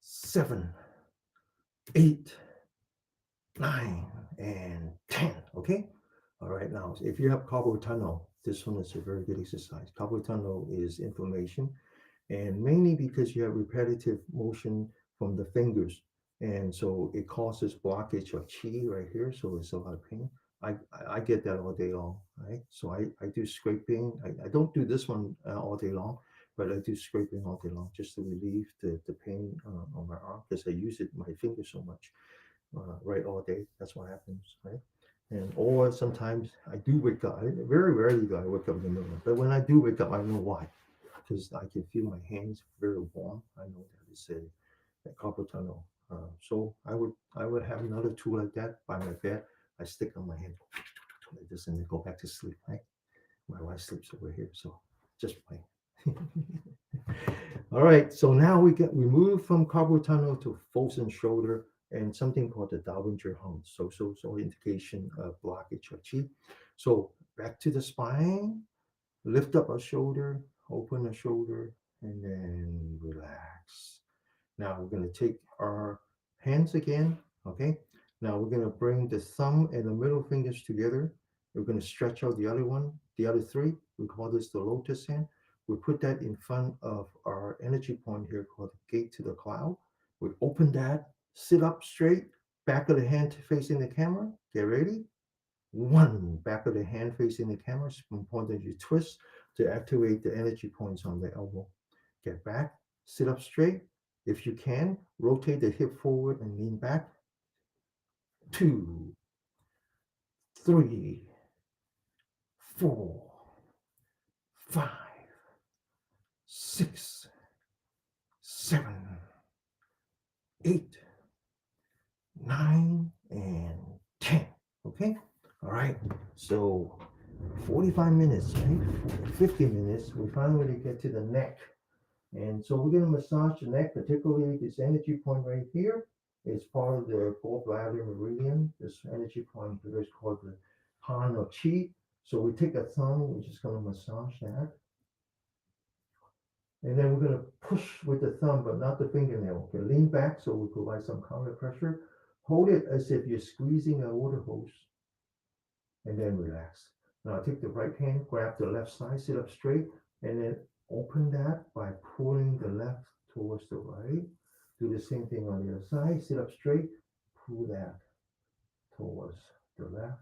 7, 8, 9, and 10. Okay. All right. Now, if you have carpal tunnel, this one is a very good exercise. Carpal tunnel is inflammation, and mainly because you have repetitive motion from the fingers, and so it causes blockage of chi right here. So it's a lot of pain. I get that all day long, right? So I do scraping. I don't do this one all day long, but I do scraping all day long just to relieve the pain on my arm, because I use it my finger so much, right, all day. That's what happens, right? And or sometimes I do wake up. Very rarely do I wake up in the middle, but when I do wake up, I know why, because I can feel my hands very warm. I know that it's a carpal tunnel. So I would have another tool like that by my bed. I stick on my hand like this and then go back to sleep. Right? My wife sleeps over here, so just play. All right, so now we move from carpal tunnel to frozen shoulder and something called the Dallinger hum. So indication of blockage of chi. So back to the spine, lift up our shoulder, open the shoulder, and then relax. Now we're going to take our hands again. Okay. Now we're going to bring the thumb and the middle fingers together. We're going to stretch out the other one, the other three. We call this the lotus hand. We put that in front of our energy point here called the gate to the cloud. We open that, sit up straight, back of the hand facing the camera. Get ready. 1, back of the hand facing the camera. One point that you twist to activate the energy points on the elbow. Get back, sit up straight. If you can, rotate the hip forward and lean back. 2, 3, 4, 5, 6, 7, 8, 9, and 10. Okay? All right. So 45 minutes, right? 50 minutes, we finally get to the neck. And so we're going to massage the neck, particularly this energy point right here. It's part of the gallbladder meridian. This energy point here is called the Han of Qi. So we take a thumb, we're just going to massage that. And then we're going to push with the thumb, but not the fingernail. Okay, lean back so we provide some counter pressure. Hold it as if you're squeezing a water hose, and then relax. Now take the right hand, grab the left side, sit up straight, and then open that by pulling the left towards the right. Do the same thing on the other side, sit up straight, pull that towards the left.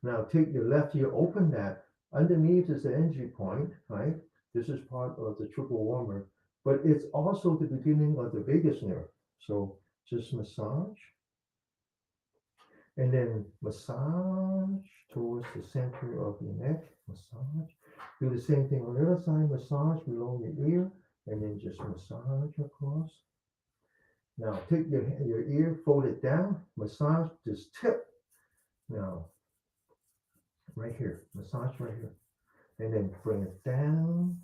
Now take your left ear, open that. Underneath is the energy point, right? This is part of the triple warmer, but it's also the beginning of the vagus nerve. So just massage and then massage towards the center of your neck. Massage. Do the same thing on the other side. Massage below your ear and then just massage across. Now take your ear, fold it down, massage this tip. Now, right here, massage right here. And then bring it down,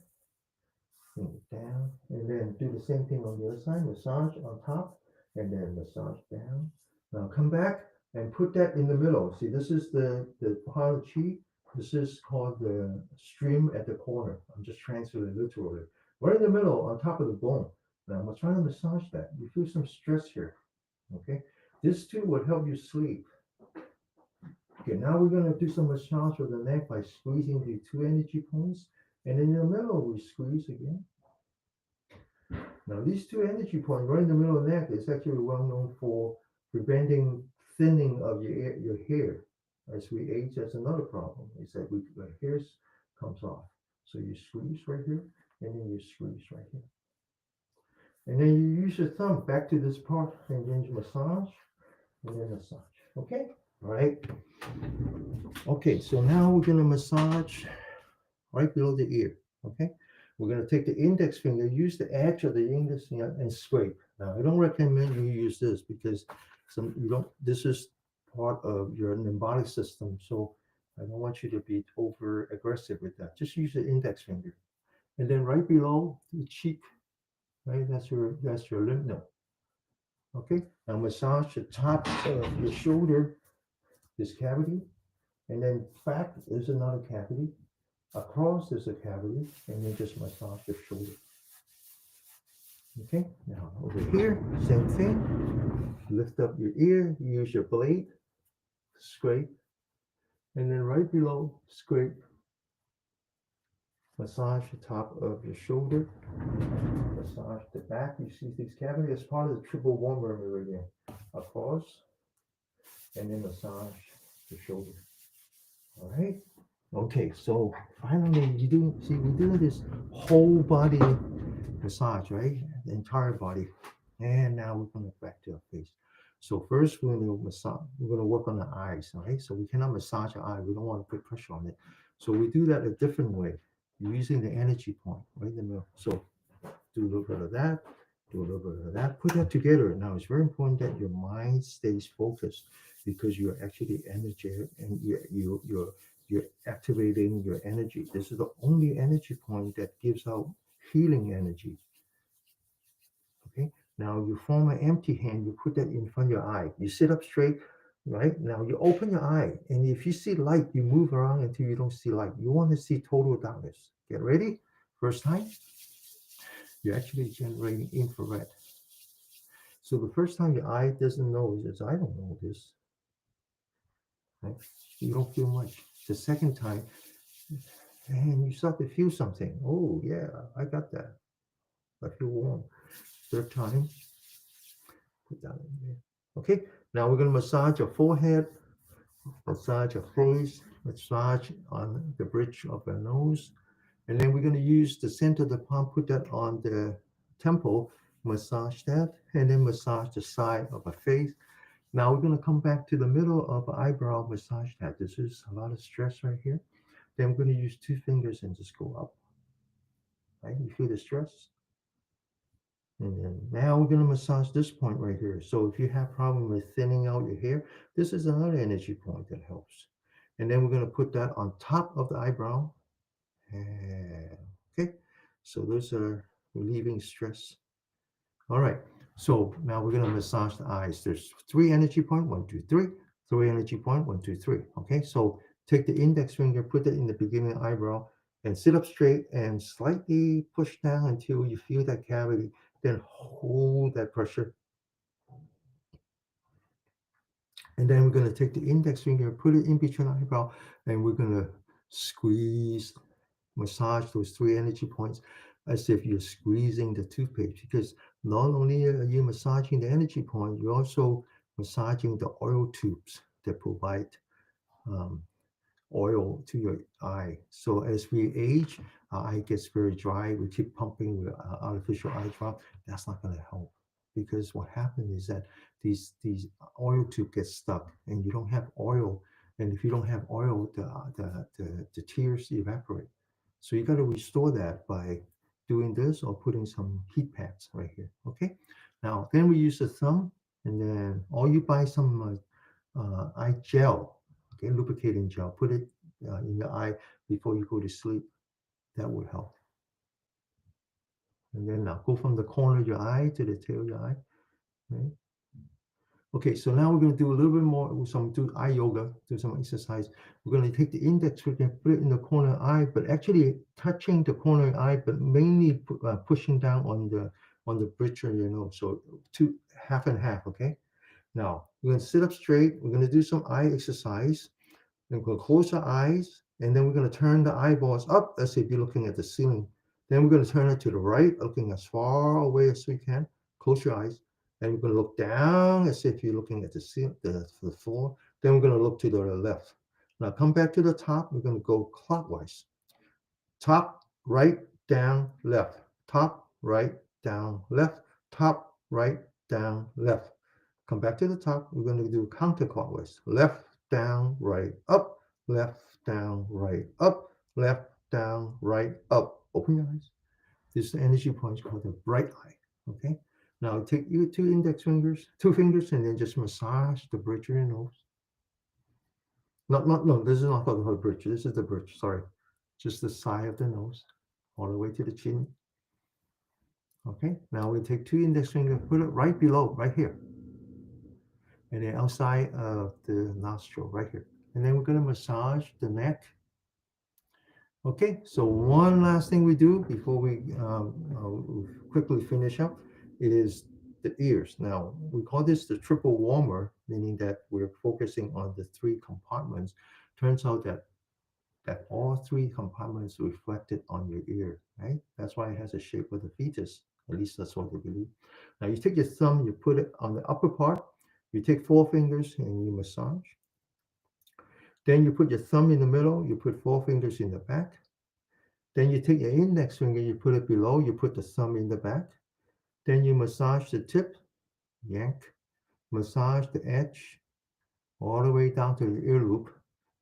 and then do the same thing on the other side. Massage on top, and then massage down. Now come back and put that in the middle. See, this is the part of chi. This is called the stream at the corner. I'm just translating literally. Right in the middle, on top of the bone. Now I'm trying to massage that. You feel some stress here. Okay, this too would help you sleep. Okay, now we're going to do some massage of the neck by squeezing the two energy points. And in the middle, we squeeze again. Now, these two energy points right in the middle of the neck is actually well known for preventing thinning of your hair. As we age, that's another problem, is that the hair comes off. So you squeeze right here, and then you squeeze right here. And then you use your thumb back to this part, and then you massage, and then massage. Okay? All right. Okay, so now we're going to massage right below the ear. Okay, we're going to take the index finger, use the edge of the index finger, and scrape. Now, I don't recommend you use this because you don't. This is part of your limbic system, so I don't want you to be over aggressive with that. Just use the index finger, and then right below the cheek, right? That's your lymph node. Okay, now massage the top of your shoulder, this cavity, and then back is another cavity. Across there's a cavity, and then just massage the shoulder. Okay, now over here, same thing. Lift up your ear, use your blade, scrape, and then right below, scrape. Massage the top of your shoulder, massage the back. You see this cavity as part of the triple warmer meridian. Across, and then massage the shoulder. All right. Okay, so finally we're doing this whole body massage, right? The entire body. And now we're going to back to our face. So first we're going to massage, we're going to work on the eyes, right? So we cannot massage the eye. We don't want to put pressure on it. So we do that a different way, using the energy point right in the middle. So do a little bit of that, do a little bit of that, put that together. Now it's very important that your mind stays focused because you're actually energetic and you're activating your energy. This is the only energy point that gives out healing energy. Okay. Now you form an empty hand, you put that in front of your eye. You sit up straight, right? Now you open your eye, and if you see light, you move around until you don't see light. You want to see total darkness. Get ready? First time, you're actually generating infrared. So the first time your eye doesn't know, it says, I don't know this. Right? You don't feel much. The second time, and you start to feel something. Oh, yeah, I got that. I feel warm. Third time, put that in there. Okay, now we're going to massage your forehead, massage your face, massage on the bridge of your nose. And then we're going to use the center of the palm, put that on the temple, massage that, and then massage the side of our face. Now we're going to come back to the middle of the eyebrow, massage that. This is a lot of stress right here. Then we're going to use two fingers and just go up. Right? You feel the stress? And then now we're going to massage this point right here. So if you have problem with thinning out your hair, this is another energy point that helps. And then we're going to put that on top of the eyebrow. And, okay, so those are relieving stress. All right, so now we're going to massage the eyes. There's three energy point, one, two, three. Three energy point, one, two, three. Okay, so take the index finger, put it in the beginning of the eyebrow, and sit up straight and slightly push down until you feel that cavity. Then hold that pressure. And then we're going to take the index finger, put it in between the eyebrow, and we're going to squeeze, massage those three energy points as if you're squeezing the toothpaste. Because not only are you massaging the energy point, you're also massaging the oil tubes that provide um, oil to your eye. So as we age, our eye gets very dry. We keep pumping with artificial eye drop. That's not going to help, because what happens is that these oil tube gets stuck, and you don't have oil. And if you don't have oil, the tears evaporate. So you got to restore that by doing this or putting some heat pads right here. Okay. Now then we use the thumb, and then or you buy some eye gel, okay, lubricating gel. Put it in your eye before you go to sleep. That would help. And then now go from the corner of your eye to the tail of your eye. Right? Okay, so now we're going to do a little bit more, do eye yoga, do some exercise. We're going to take the index finger, put it in the corner of the eye, but actually touching the corner of the eye, but mainly pushing down on the bridge of your nose. So two, half and half, okay? Now, we're going to sit up straight. We're going to do some eye exercise. Then we're going to close our eyes, and then we're going to turn the eyeballs up as if you're looking at the ceiling. Then we're going to turn it to the right, looking as far away as we can. Close your eyes. And we're going to look down as if you're looking at the ceiling, the floor. Then we're going to look to the left. Now come back to the top. We're going to go clockwise. Top, right, down, left. Top, right, down, left. Top, right, down, left. Come back to the top. We're going to do counterclockwise. Left, down, right, up. Left, down, right, up. Left, down, right, up. Open your eyes. This is the energy point called the bright eye. Okay. Now take your two fingers, and then just massage the bridge of your nose. No, this is not called the bridge. This is the bridge. Sorry. Just the side of the nose, all the way to the chin. Okay. Now we take two index fingers, put it right below, right here. And then outside of the nostril, right here. And then we're going to massage the neck. Okay, so one last thing we do before we quickly finish up is the ears. Now, we call this the triple warmer, meaning that we're focusing on the three compartments. Turns out that all three compartments reflected on your ear, right? That's why it has a shape of the fetus. At least that's what they believe. Now, you take your thumb, you put it on the upper part. You take four fingers and you massage. Then you put your thumb in the middle. You put four fingers in the back. Then you take your index finger, you put it below, you put the thumb in the back. Then you massage the tip, yank, massage the edge, all the way down to the ear loop,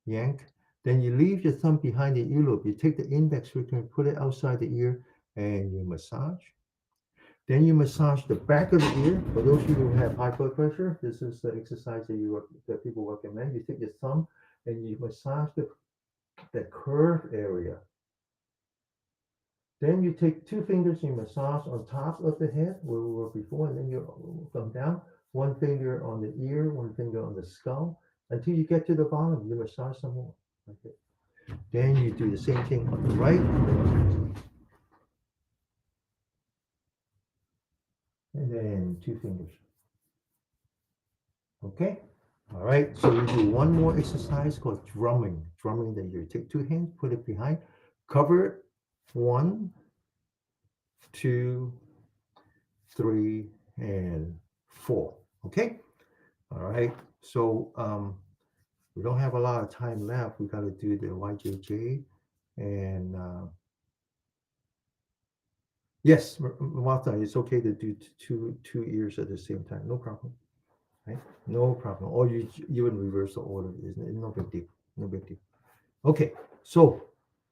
yank. Then you leave your thumb behind the ear loop. You take the index finger and put it outside the ear, and you massage. Then you massage the back of the ear. For those of you who have high blood pressure, this is the exercise that people recommend. You take your thumb and you massage the curved area. Then you take two fingers and you massage on top of the head where we were before, and then you come down, one finger on the ear, one finger on the skull, until you get to the bottom. You massage some more. Okay. Then you do the same thing on the right, and then two fingers. Okay. All right. So we do one more exercise called drumming. Drumming that you take two hands, put it behind, cover it. 1, 2, 3, and 4. Okay. All right. So we don't have a lot of time left. We got to do the YJJ, and yes, Martha, it's okay to do two ears at the same time. No problem. Right? No problem. Or you in reverse the order, isn't it? No big deal. No big deal. Okay. So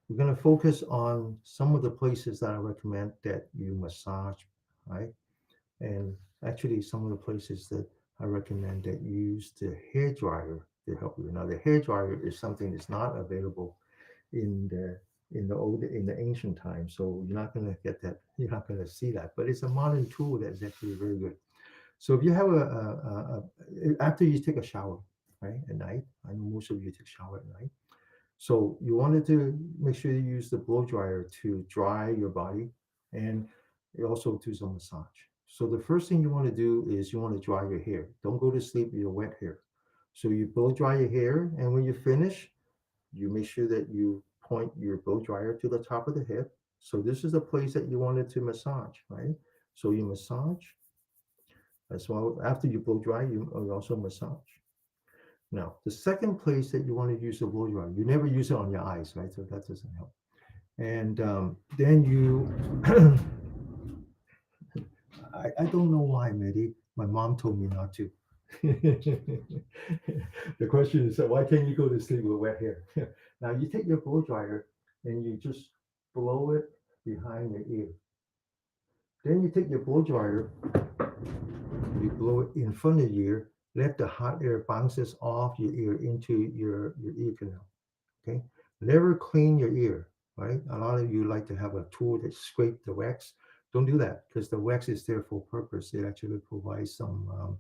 we're going to focus on some of the places that I recommend that you massage, right? And actually, some of the places that I recommend that you use the hair dryer to help you. Now, the hair dryer is something that's not available in the ancient times, so you're not going to get that. You're not going to see that. But it's a modern tool that's actually very good. So if you have after you take a shower, right, at night, I know most of you take a shower at night. So you wanted to make sure you use the blow dryer to dry your body, and you also do some massage. So the first thing you want to do is you want to dry your hair. Don't go to sleep with your wet hair. So you blow dry your hair, and when you finish, you make sure that you point your blow dryer to the top of the head. So this is the place that you wanted to massage, right? So you massage as well. After you blow dry, you also massage. Now, the second place that you want to use the blow dryer, you never use it on your eyes, right? So that doesn't help. And then you, I don't know why, Mehdi. My mom told me not to. The question is, why can't you go to sleep with wet hair? Now, you take your blow dryer and you just blow it behind your ear. Then you take your blow dryer, you blow it in front of your ear, let the hot air bounces off your ear into your ear canal. Okay, never clean your ear, right? A lot of you like to have a tool that scrape the wax. Don't do that because the wax is there for a purpose. It actually provides some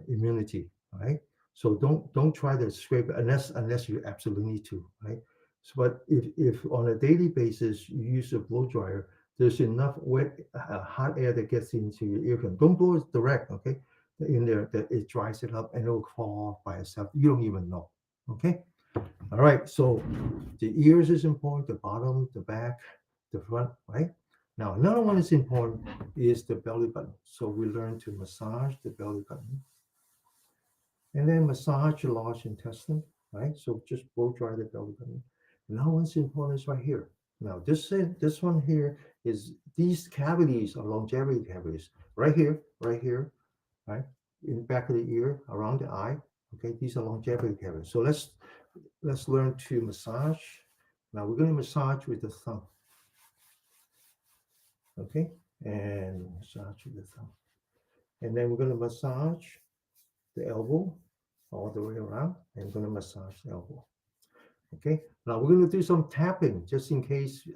immunity, right? So don't try to scrape it unless you absolutely need to, right? So, but if on a daily basis you use a blow dryer, there's enough wet hot air that gets into your ear canal. Don't blow it direct, okay? In there, that it dries it up and it'll fall off by itself. You don't even know, okay? All right, so the ears is important, the bottom, the back, the front, right? Now, another one is important is the belly button. So we learn to massage the belly button and then massage the large intestine, right? So just blow dry the belly button. Now, what's important is right here. Now, this one here is these cavities are longevity cavities. Right here, right? In the back of the ear, around the eye. Okay, these are longevity cavities. So let's learn to massage. Now we're going to massage with the thumb. Okay, and massage with the thumb. And then we're going to massage the elbow all the way around and going to massage the elbow. Okay, now we're going to do some tapping just in case.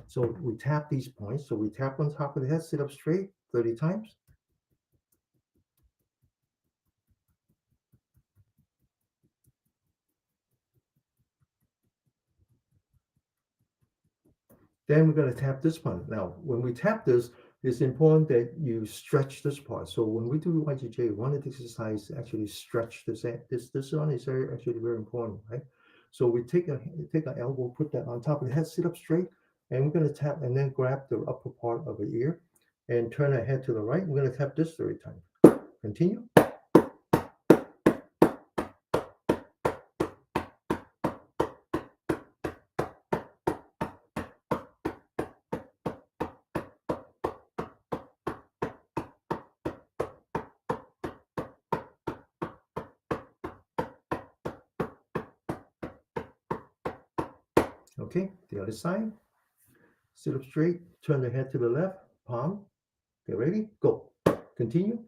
So we tap these points. So we tap on top of the head, sit up straight 30 times. Then we're going to tap this one. Now, when we tap this, it's important that you stretch this part. So when we do YGJ, one of the exercises actually stretch this. This one is actually very important, right? So we take an elbow, put that on top of the head, sit up straight, and we're going to tap and then grab the upper part of the ear and turn our head to the right. We're going to tap this 30 times. Continue. Okay, the other side. Sit up straight, turn the head to the left, palm. Get ready, go. Continue.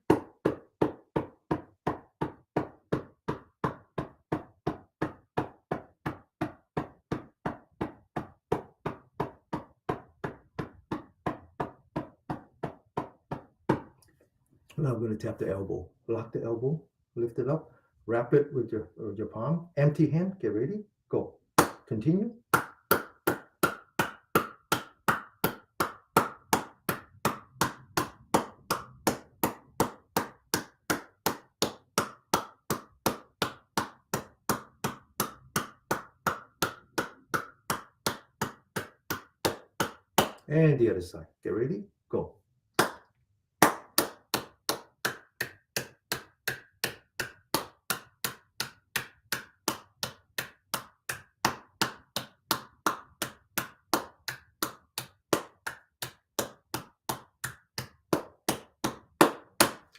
Now I'm going to tap the elbow. Lock the elbow, lift it up, wrap it with your palm. Empty hand, get ready, go. Continue. And the other side. Get ready, go.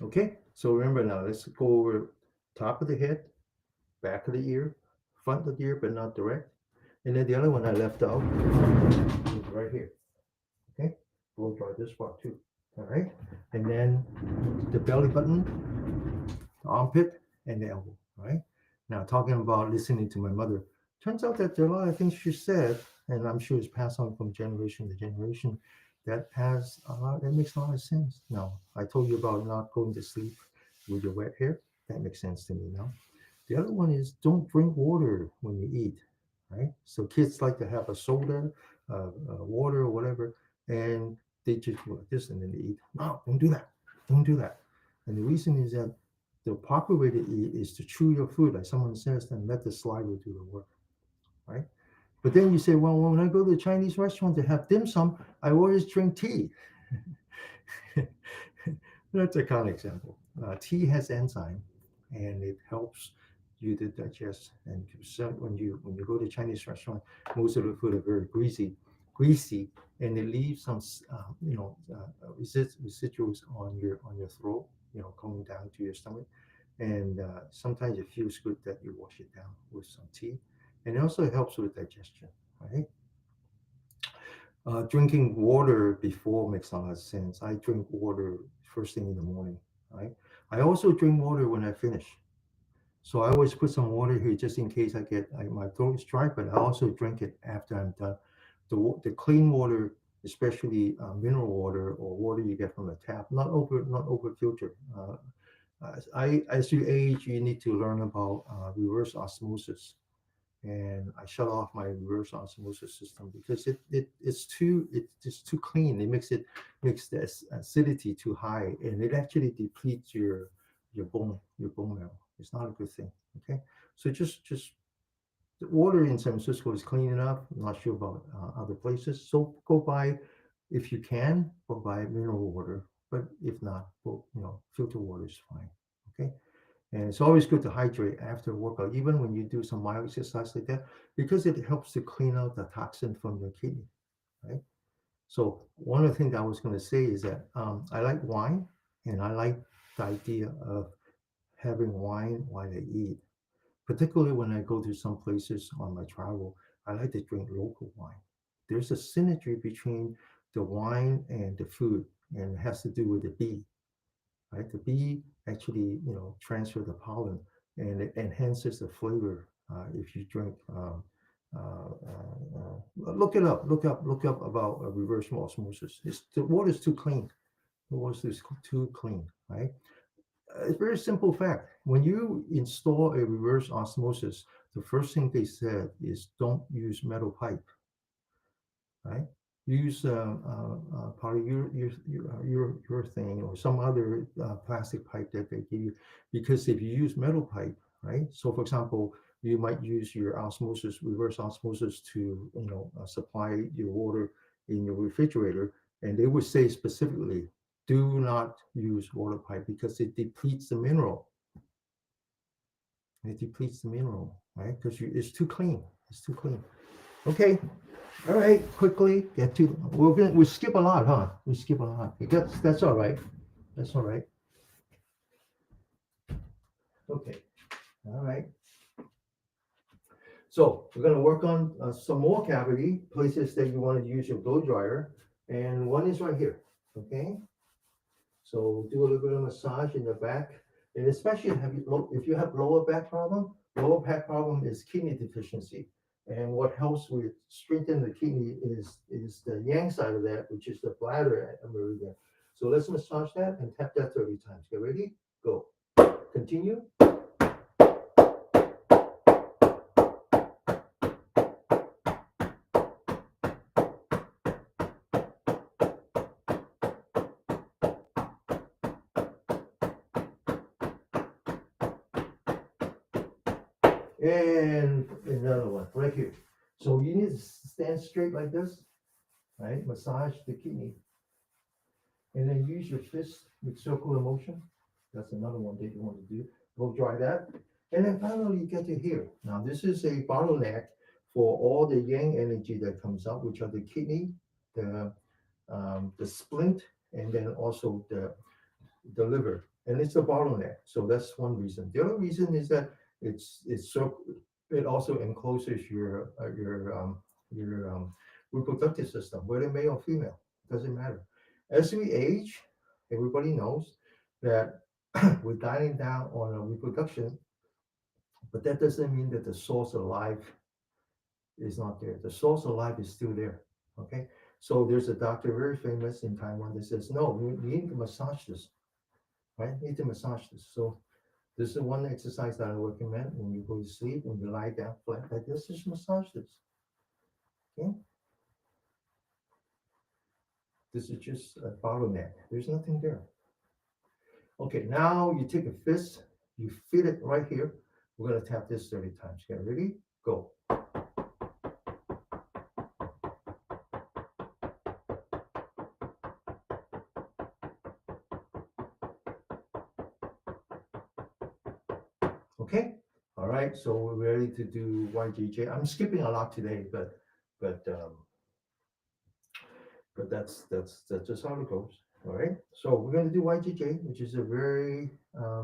Okay, so remember now, let's go over top of the head, back of the ear, front of the ear, but not direct. And then the other one I left out is right here. Okay, blow dry this part too. All right. And then the belly button, the armpit, and the elbow. All right. Now, talking about listening to my mother, turns out that there are a lot of things she said, and I'm sure it's passed on from generation to generation. That makes a lot of sense. Now, I told you about not going to sleep with your wet hair. That makes sense to me now. The other one is don't drink water when you eat, right? So kids like to have a soda, water, or whatever, and they just go like this and then they eat. No, don't do that. Don't do that. And the reason is that the proper way to eat is to chew your food, like someone says, and let the saliva do the work, right? But then you say, well, when I go to a Chinese restaurant to have dim sum, I always drink tea. That's a common example. Tea has enzyme, and it helps you to digest. And so when you go to Chinese restaurant, most of the food are very greasy, and it leaves some residuals on your throat, coming down to your stomach. And sometimes it feels good that you wash it down with some tea, and it also helps with digestion. Right? Drinking water before makes a lot of sense. I drink water first thing in the morning, right? I also drink water when I finish. So I always put some water here just in case my throat is dry, but I also drink it after I'm done. The clean water, especially mineral water or water you get from the tap, not over filter. As you age, you need to learn about reverse osmosis, and I shut off my reverse osmosis system because it's just too clean. It makes the acidity too high, and it actually depletes your bone marrow. It's not a good thing. Okay, so just the water in San Francisco is clean enough. I'm not sure about other places, so go buy if you can. Go buy mineral water, but if not, well, filter water is fine. Okay. And it's always good to hydrate after a workout, even when you do some mild exercise like that, because it helps to clean out the toxin from your kidney, right? So one of the things I was going to say is that I like wine, and I like the idea of having wine while I eat. Particularly when I go to some places on my travel, I like to drink local wine. There's a synergy between the wine and the food, and it has to do with the bee, right? The bee actually, transfer the pollen, and it enhances the flavor if you drink. Look it up. Look up about reverse osmosis. The water is too clean. The water is too clean, right? It's a very simple fact. When you install a reverse osmosis, the first thing they said is don't use metal pipe, right? Use polyurethane or some other plastic pipe that they give you, because if you use metal pipe, right? So, for example, you might use your reverse osmosis to supply your water in your refrigerator, and they would say specifically, do not use water pipe because it depletes the mineral. It depletes the mineral, right? Because it's too clean. It's too clean. Okay, all right, quickly get to we skip a lot, huh? We skip a lot. That's all right. That's all right. Okay, all right. So we're gonna work on some more cavity places that you want to use your blow dryer, and one is right here. Okay, so do a little bit of massage in the back, and especially if you have lower back problem. Lower back problem is kidney deficiency, and what helps with strengthen the kidney is the yang side of that, which is the bladder meridian. So let's massage that and tap that 30 times. Get ready? Go. Continue. And another one right here. So you need to stand straight like this, right? Massage the kidney, and then use your fist with circular motion. That's another one that you want to do. Go dry that. And then finally, you get to here. Now, this is a bottleneck for all the yang energy that comes out, which are the kidney, the splint, and then also the liver. And it's a bottleneck. So that's one reason. The other reason is that it also encloses your reproductive system, whether male or female. Doesn't matter. As we age, Everybody knows that we're dialing down on our reproduction, but that doesn't mean that the source of life is not there. The source of life is still there. Okay. So there's a doctor very famous in Taiwan that says, no, you need to massage this, right? You need to massage this. So this is one exercise that I recommend when you go to sleep, when you lie down flat like this, just massage this. Okay. This is just a bottleneck. There's nothing there. Okay, now you take a fist, you fit it right here. We're gonna tap this 30 times. Okay, ready? Go. Okay. All right. So we're ready to do YJJ. I'm skipping a lot today, but um, but that's just how it goes. All right. So we're gonna do YJJ, which is a very uh,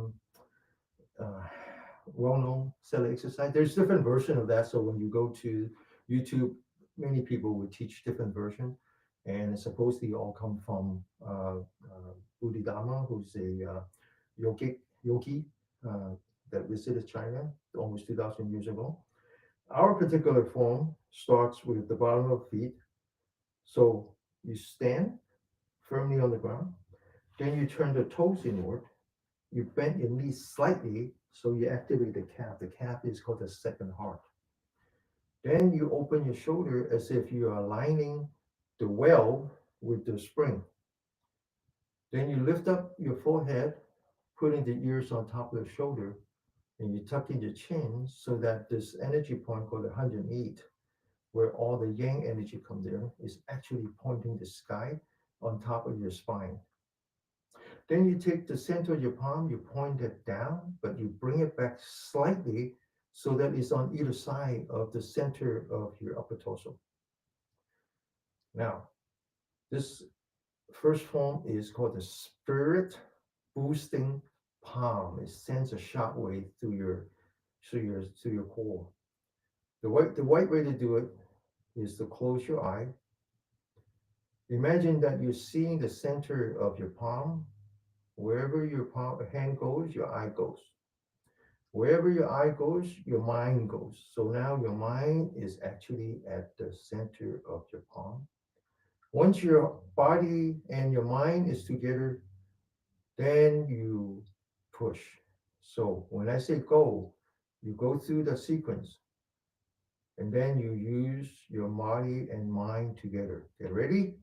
well-known set of exercise. There's different version of that. So when you go to YouTube, many people would teach different version, and it's supposedly all come from Bodhidharma, who's a yogi that visited China almost 2,000 years ago. Our particular form starts with the bottom of feet. So you stand firmly on the ground, then you turn the toes inward, you bend your knees slightly so you activate the calf. The calf is called the second heart. Then you open your shoulder as if you are aligning the well with the spring. Then you lift up your forehead, putting the ears on top of the shoulder, and you tuck in your chin so that this energy point called 108, where all the yang energy comes in, is actually pointing the sky on top of your spine. Then you take the center of your palm, you point it down, but you bring it back slightly so that it's on either side of the center of your upper torso. Now, this first form is called the spirit boosting palm. It sends a shock wave through your core. The right way to do it is to close your eye. Imagine that you're seeing the center of your palm. Wherever your hand goes, your eye goes. Wherever your eye goes, your mind goes. So now your mind is actually at the center of your palm. Once your body and your mind is together, then you push. So when I say go, you go through the sequence and then you use your body and mind together. Get ready?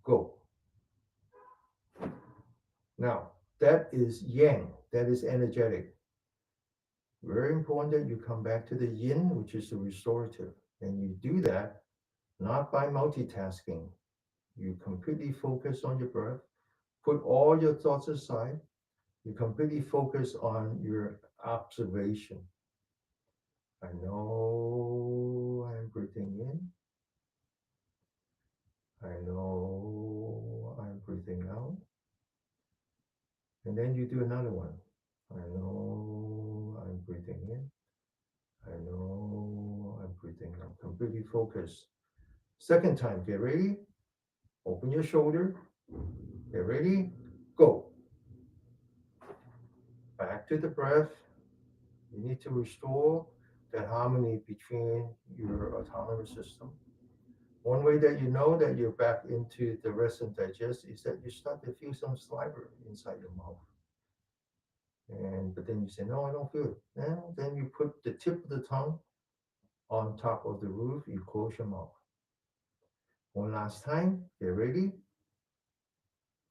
Go. Now, that is yang, that is energetic. Very important that you come back to the yin, which is the restorative. And you do that not by multitasking. You completely focus on your breath, put all your thoughts aside. You completely focus on your observation. I know I'm breathing in. I know I'm breathing out. And then you do another one. I know I'm breathing in. I know I'm breathing out. Completely focus. Second time, get ready. Open your shoulder. Get ready. Go. Back to the breath. You need to restore that harmony between your autonomous system. One way that you know that you're back into the rest and digest is that you start to feel some saliva inside your mouth. And but then you say, no, I don't feel it. And then you put the tip of the tongue on top of the roof, you close your mouth. One last time, get ready,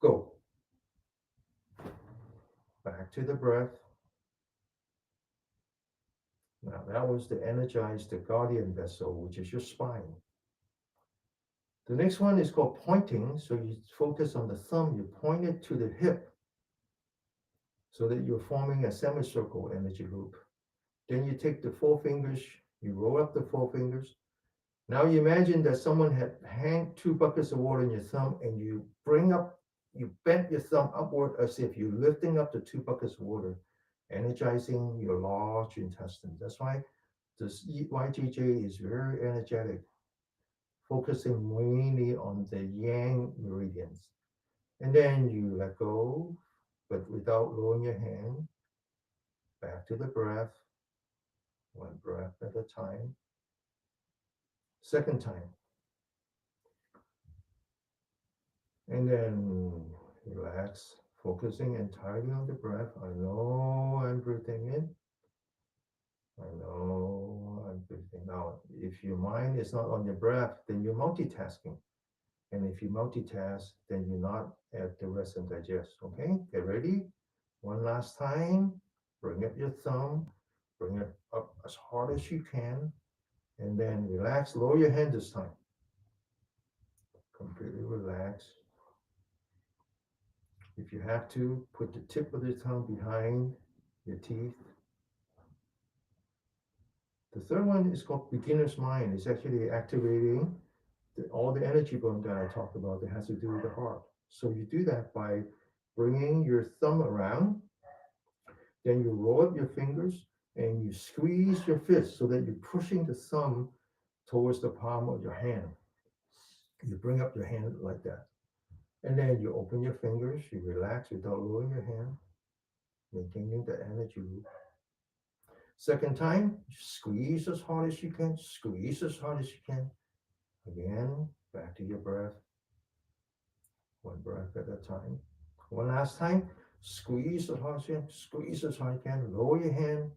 go. Back to the breath. Now that was to energize the guardian vessel, which is your spine. The next one is called pointing. So you focus on the thumb, you point it to the hip so that you're forming a semicircle energy loop. Then you take the four fingers, you roll up the four fingers. Now you imagine that someone had hang two buckets of water in your thumb and you bent your thumb upward as if you're lifting up the two buckets of water, energizing your large intestine. That's why this YJJ is very energetic, focusing mainly on the yang meridians. And then you let go, but without lowering your hand. Back to the breath, one breath at a time. Second time. And then relax, focusing entirely on the breath. I know I'm breathing in. I know I'm breathing out. If your mind is not on your breath, then you're multitasking. And if you multitask, then you're not at the rest and digest. Okay, get ready. One last time. Bring up your thumb. Bring it up as hard as you can. And then relax. Lower your hand this time. Completely relax. If you have to, put the tip of the tongue behind your teeth. The third one is called beginner's mind. It's actually activating all the energy bone that I talked about that has to do with the heart. So you do that by bringing your thumb around, then you roll up your fingers and you squeeze your fist so that you're pushing the thumb towards the palm of your hand. You bring up your hand like that. And then you open your fingers, you relax without lowering your hand, maintaining the energy loop. Second time, squeeze as hard as you can, squeeze as hard as you can. Again, back to your breath, one breath at a time. One last time, squeeze as hard as you can, squeeze as hard as you can, lower your hand,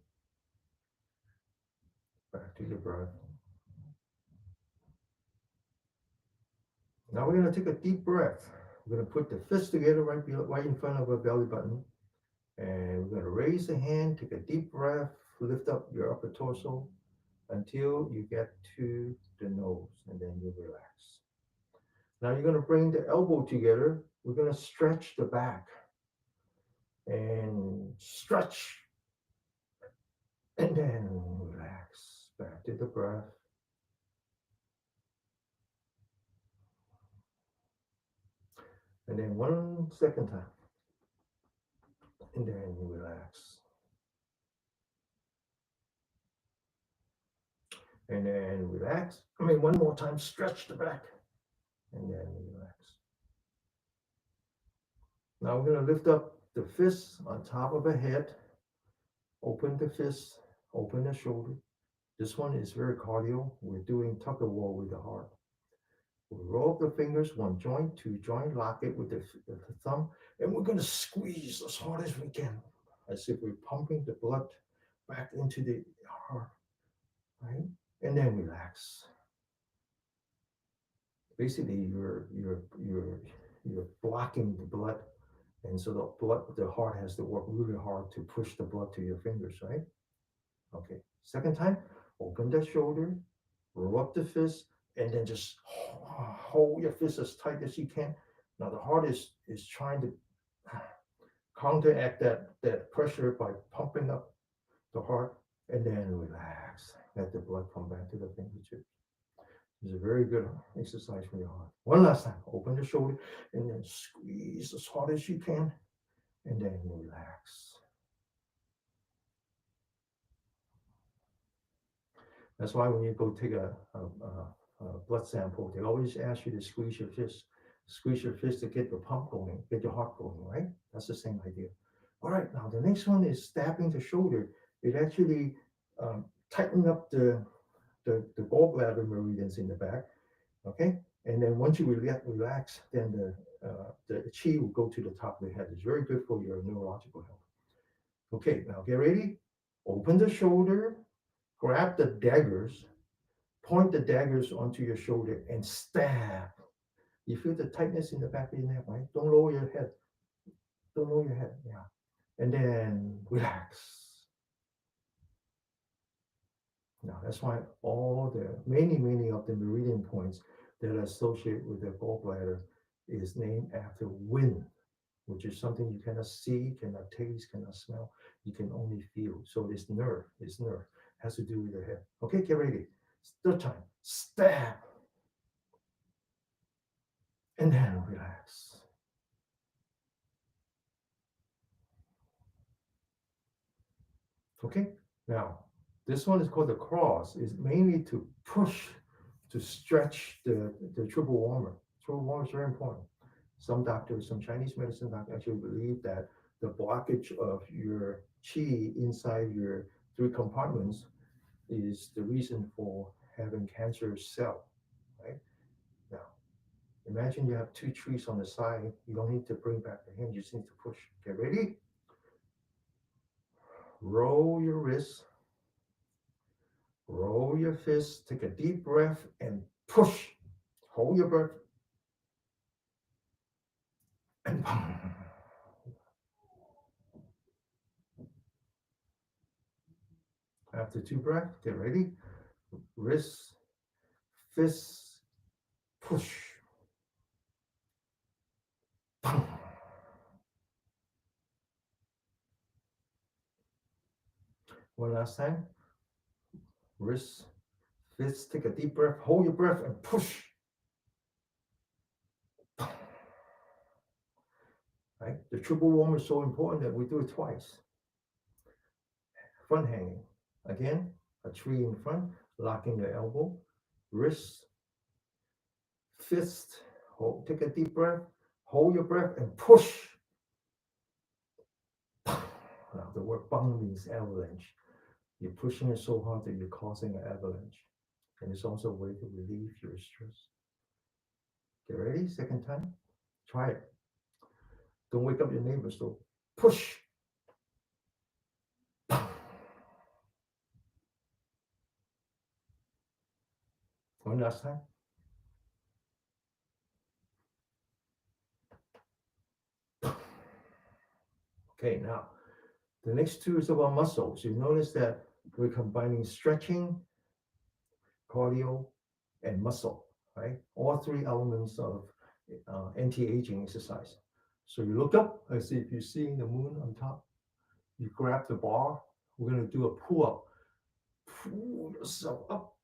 back to your breath. Now we're going to take a deep breath. We're going to put the fist together right in front of our belly button. And we're going to raise the hand, take a deep breath, lift up your upper torso until you get to the nose, and then you relax. Now you're going to bring the elbow together. We're going to stretch the back and stretch, and then relax. Back to the breath. And then one second time. And then relax. And then relax. One more time, stretch the back. And then relax. Now we're going to lift up the fists on top of the head. Open the fist, open the shoulder. This one is very cardio. We're doing tug of war with the heart. We'll roll up the fingers, one joint, two joint, lock it with the thumb, and we're going to squeeze as hard as we can, as if we're pumping the blood back into the heart, right? And then relax. Basically, you're blocking the blood, and so the heart has to work really hard to push the blood to your fingers, right? Okay. Second time, open the shoulder, roll up the fist, and then just hold your fist as tight as you can. Now the heart is trying to counteract that pressure by pumping up the heart, and then relax. Let the blood come back to the fingertips. It's a very good exercise for your heart. One last time, open the shoulder and then squeeze as hard as you can, and then relax. That's why when you go take a blood sample, they always ask you to squeeze your fist. Squeeze your fist to get the pump going, get your heart going, right? That's the same idea. All right, now the next one is stabbing the shoulder. It actually tighten up the gallbladder meridians in the back, okay? And then once you relax, then the chi will go to the top of the head. It's very good for your neurological health. Okay, now get ready. Open the shoulder, grab the daggers, point the daggers onto your shoulder and stab. You feel the tightness in the back of your neck, right? Don't lower your head. Don't lower your head. Yeah. And then relax. Now that's why all the many of the meridian points that are associated with the gallbladder is named after wind, which is something you cannot see, cannot taste, cannot smell. You can only feel. So it's nerve. It's nerve. Has to do with your head. Okay, get ready. Third time. Stab. And then relax. Okay, now this one is called the cross. It's mainly to push, to stretch the triple warmer. Triple warmer is very important. Some doctors, some Chinese medicine doctors actually believe that the blockage of your qi inside your three compartments is the reason for having cancer cell, right? Now, imagine you have two trees on the side. You don't need to bring back the hand. You just need to push. Get ready? Roll your wrist. Roll your fist. Take a deep breath and push. Hold your breath. And after two breaths, get ready. Wrist, fist, push. One last time. Wrist, fist, take a deep breath, hold your breath, and push. Right? The triple warm is so important that we do it twice. Front hanging. Again, a tree in front, locking the elbow, wrist, fist, hold, take a deep breath, hold your breath, and push. Now, the word bang means avalanche. You're pushing it so hard that you're causing an avalanche. And it's also a way to relieve your stress. Get ready? Second time. Try it. Don't wake up your neighbors, though. Push. One last time. Okay, now the next two is about muscles. You notice that we're combining stretching, cardio, and muscle, right? All three elements of anti-aging exercise. So you look up, I see if you're seeing the moon on top, you grab the bar, we're going to do a pull-up. Pull yourself up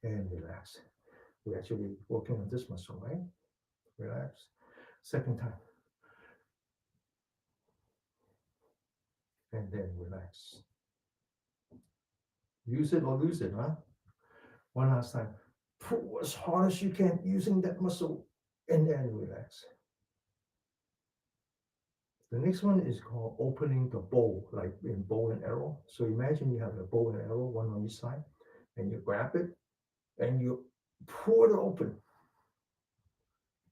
and relax. We're actually working on this muscle, right? Relax. Second time. And then relax. Use it or lose it, huh? One last time. Pull as hard as you can using that muscle and then relax. The next one is called opening the bow, like in bow and arrow. So imagine you have a bow and arrow, one on each side, and you grab it and you pull it open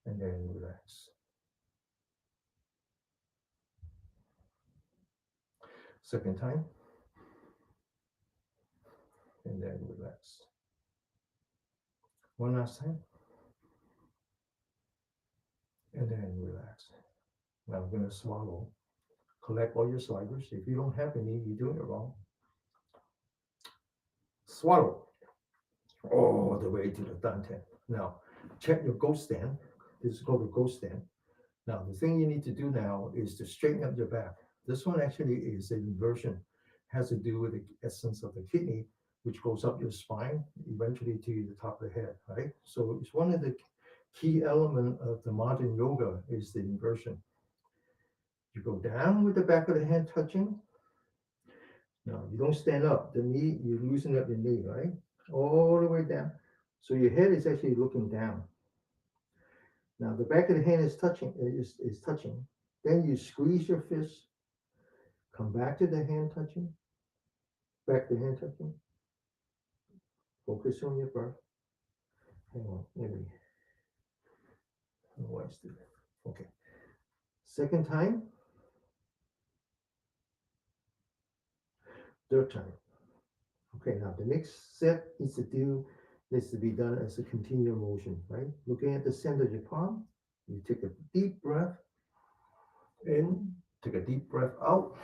and then relax. Second time, and then relax. One last time, and then relax. Now I'm going to swallow. Collect all your salivas. If you don't have any, you're doing it wrong. Swallow all the way to the dantian. Now, check your goat stand. This is called the goat stand. Now, the thing you need to do now is to straighten up your back. This one actually is an inversion. Has to do with the essence of the kidney, which goes up your spine, eventually to the top of the head, right? So it's one of the key elements of the modern yoga is the inversion. You go down with the back of the hand touching. Now, you don't stand up. The knee, you loosen up your knee, right? All the way down. So your head is actually looking down. Now, the back of the hand is touching. Then you squeeze your fist. Come back to the hand touching. Back to hand touching. Focus on your breath. Hang on, maybe. I don't know why it's doing that. Okay. Second time. Third time. Okay, now the next set needs to be done as a continual motion, right? Looking at the center of your palm, you take a deep breath in, take a deep breath out,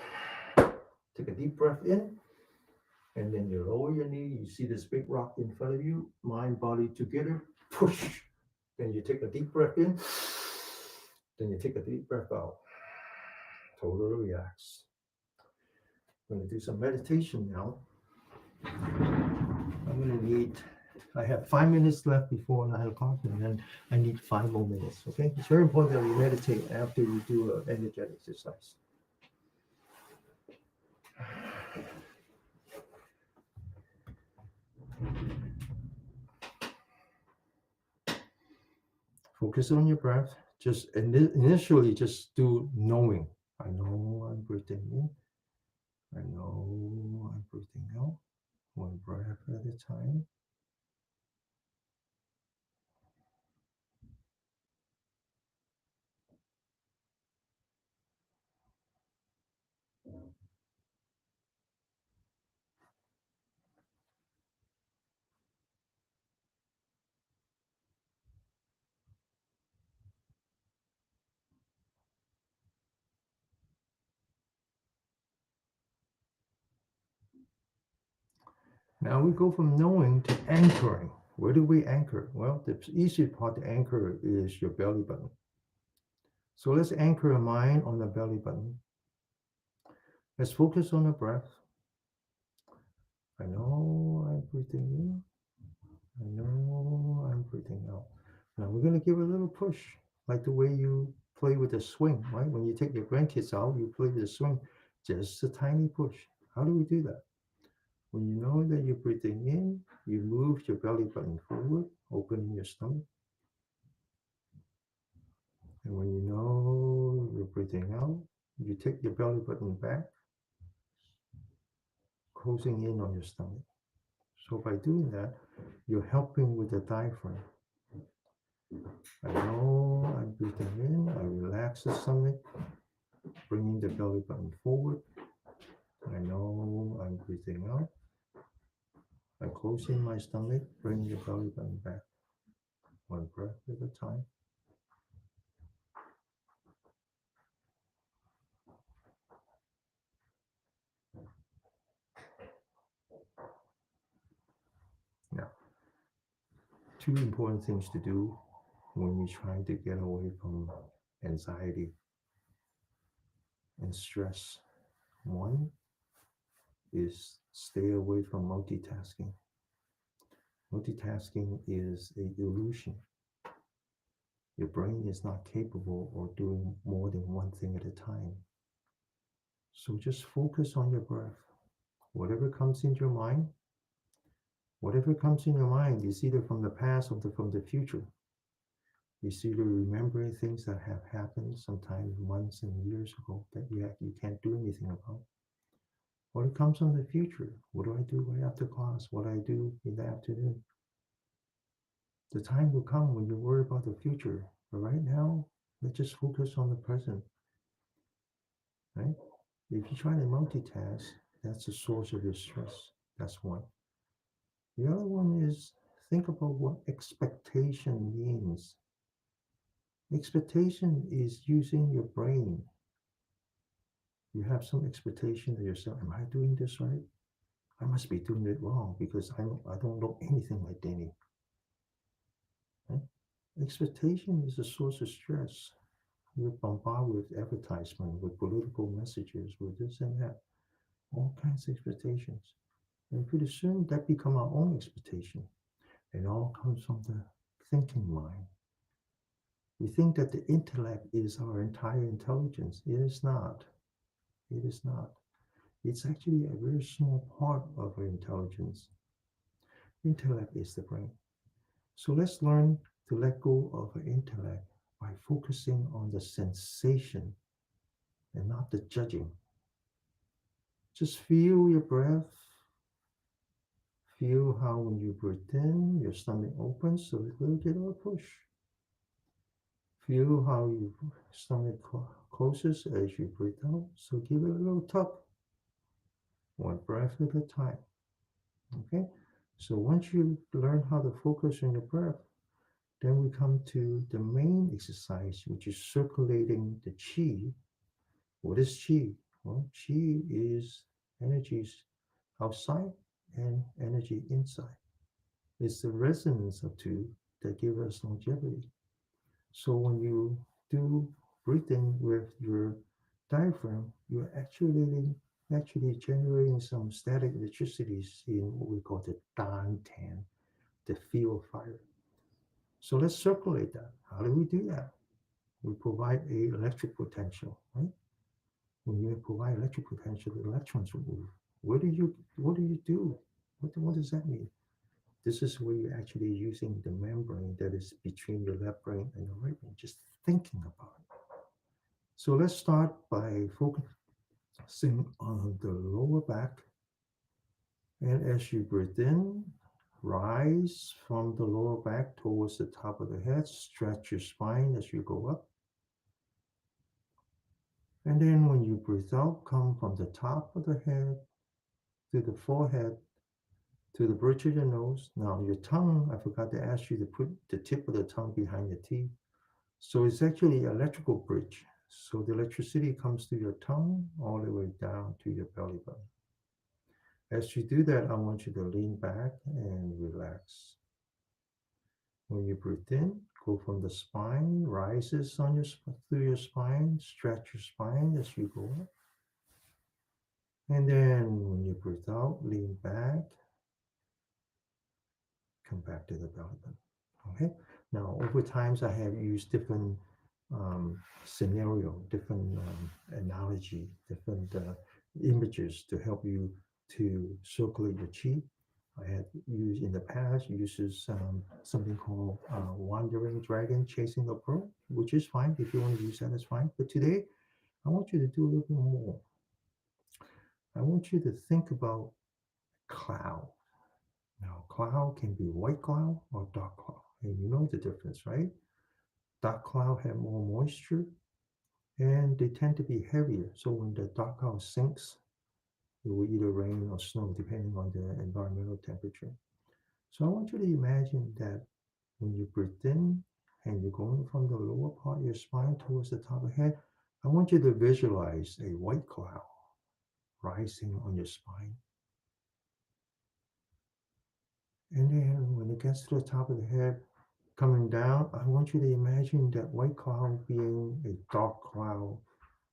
take a deep breath in, and then you lower your knee, you see this big rock in front of you, mind, body together, push. Then you take a deep breath in, then you take a deep breath out. Totally relax. I'm going to do some meditation now. I have 5 minutes left before 9 o'clock, and then I need 5 more minutes, okay? It's very important that we meditate after we do an energetic exercise. Focus on your breath. Just initially, just do knowing. I know I'm breathing in. I know I'm breathing out. One breath at a time. Now we go from knowing to anchoring. Where do we anchor? Well, the easiest part to anchor is your belly button. So let's anchor our mind on the belly button. Let's focus on the breath. I know I'm breathing in. I know I'm breathing out. Now we're going to give a little push, like the way you play with a swing, right? When you take your grandkids out, you play with a swing, just a tiny push. How do we do that? When you know that you're breathing in, you move your belly button forward, opening your stomach. And when you know you're breathing out, you take your belly button back, closing in on your stomach. So by doing that, you're helping with the diaphragm. I know I'm breathing in, I relax the stomach, bringing the belly button forward. I know I'm breathing out. I'm closing my stomach, bringing the belly button back. One breath at a time. Now, two important things to do when we try to get away from anxiety and stress. One is stay away from multitasking. Multitasking is an illusion. Your brain is not capable of doing more than one thing at a time. So just focus on your breath. Whatever comes into your mind, whatever comes in your mind is either from the past or from the future. It's either remembering things that have happened sometimes months and years ago that you can't do anything about. Or it comes from the future. What do I do right after class? What do I do in the afternoon? The time will come when you worry about the future. But right now, let's just focus on the present. Right? If you try to multitask, that's the source of your stress. That's one. The other one is think about what expectation means. Expectation is using your brain. You have some expectation of yourself. Am I doing this right? I must be doing it wrong because I don't know anything like Danny. Right? Expectation is a source of stress. We're bombarded with advertisement, with political messages, with this and that, all kinds of expectations. And pretty soon that become our own expectation. It all comes from the thinking mind. We think that the intellect is our entire intelligence. It is not. It is not. It's actually a very small part of our intelligence. Intellect is the brain. So let's learn to let go of our intellect by focusing on the sensation and not the judging. Just feel your breath. Feel how when you breathe in, your stomach opens so a little bit of a push. Feel how your stomach closes as you breathe out. So give it a little tug. One breath at a time. Okay? So once you learn how to focus on your breath, then we come to the main exercise, which is circulating the qi. What is qi? Well, qi is energies outside and energy inside. It's the resonance of two that give us longevity. So when you do breathing with your diaphragm, you're actually generating some static electricities in what we call the dan tan, the field of fire. So let's circulate that. How do we do that? We provide a electric potential, right? When you provide electric potential, the electrons will move. What do you do? What does that mean? This is where you're actually using the membrane that is between your left brain and the right brain, just thinking about it. So let's start by focusing on the lower back. And as you breathe in, rise from the lower back towards the top of the head. Stretch your spine as you go up. And then when you breathe out, come from the top of the head to the forehead to the bridge of your nose. Now, your tongue, I forgot to ask you to put the tip of the tongue behind your teeth. So it's actually an electrical bridge. So the electricity comes through your tongue all the way down to your belly button. As you do that, I want you to lean back and relax. When you breathe in, go from the spine, rises on your through your spine, stretch your spine as you go up. And then when you breathe out, lean back, come back to the belly button. Okay. Now, over times, I have used different scenario, different analogy, different images to help you to circulate your chi. I had used in the past uses something called wandering dragon chasing a pearl, which is fine. If you want to use that, it's fine. But today, I want you to do a little bit more. I want you to think about cloud. Now, cloud can be white cloud or dark cloud, and you know the difference, right? Dark cloud have more moisture, and they tend to be heavier. So when the dark cloud sinks, it will either rain or snow depending on the environmental temperature. So I want you to imagine that when you breathe in and you're going from the lower part of your spine towards the top of the head, I want you to visualize a white cloud rising on your spine. And then when it gets to the top of the head, coming down, I want you to imagine that white cloud being a dark cloud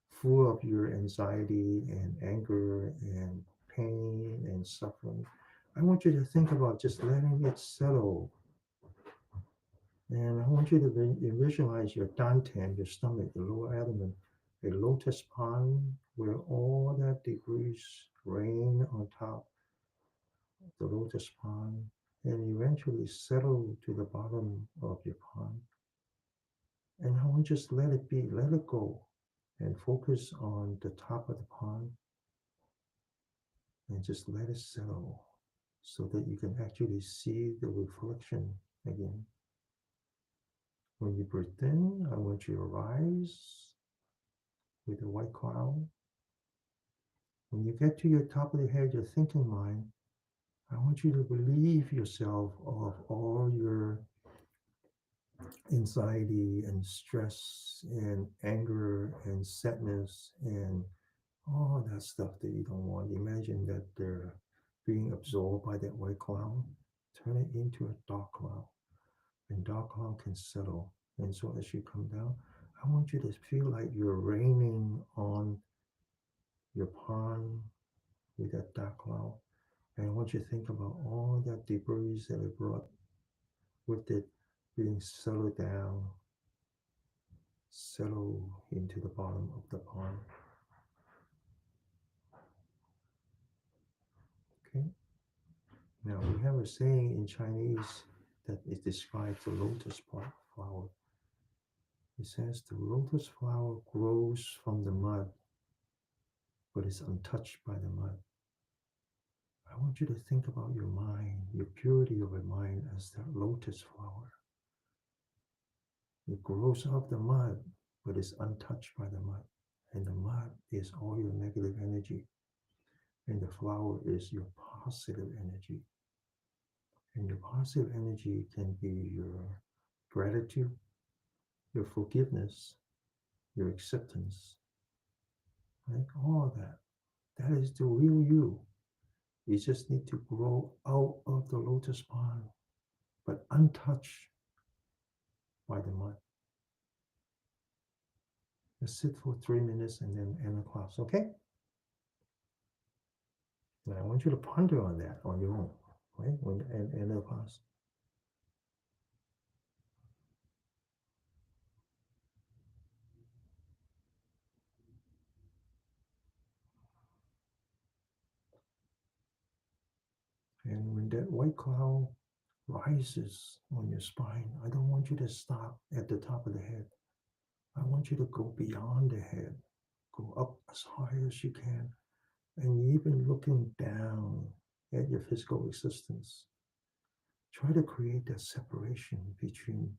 full of your anxiety and anger and pain and suffering. I want you to think about just letting it settle. And I want you to visualize your dantian, your stomach, your lower abdomen, a lotus pond where all that debris rain on top of the lotus pond and eventually settle to the bottom of your pond. And I want you to just let it be, let it go, and focus on the top of the pond and just let it settle so that you can actually see the reflection again. When you breathe in, I want you to rise with a white cloud. When you get to your top of the head, your thinking mind, I want you to relieve yourself of all your anxiety and stress and anger and sadness and all that stuff that you don't want. Imagine that they're being absorbed by that white cloud. Turn it into a dark cloud, and dark cloud can settle. And so as you come down, I want you to feel like you're raining on your pond with that dark cloud. And I want you to think about all that debris that it brought with it being settled down, settle into the bottom of the pond. Okay. Now we have a saying in Chinese that it describes the lotus flower. It says the lotus flower grows from the mud, but is untouched by the mud. I want you to think about your mind, your purity of your mind as that lotus flower. It grows out of the mud, but is untouched by the mud. And the mud is all your negative energy. And the flower is your positive energy. And your positive energy can be your gratitude, your forgiveness, your acceptance, like all that. That is the real you. You just need to grow out of the lotus pond, but untouched by the mud. Just sit for 3 minutes and then end the class, okay? And I want you to ponder on that on your own, right? When end the class. And when that white cloud rises on your spine. I don't want you to stop at the top of the head. I want you to go beyond the head, go up as high as you can, and even looking down at your physical existence. Try to create that separation between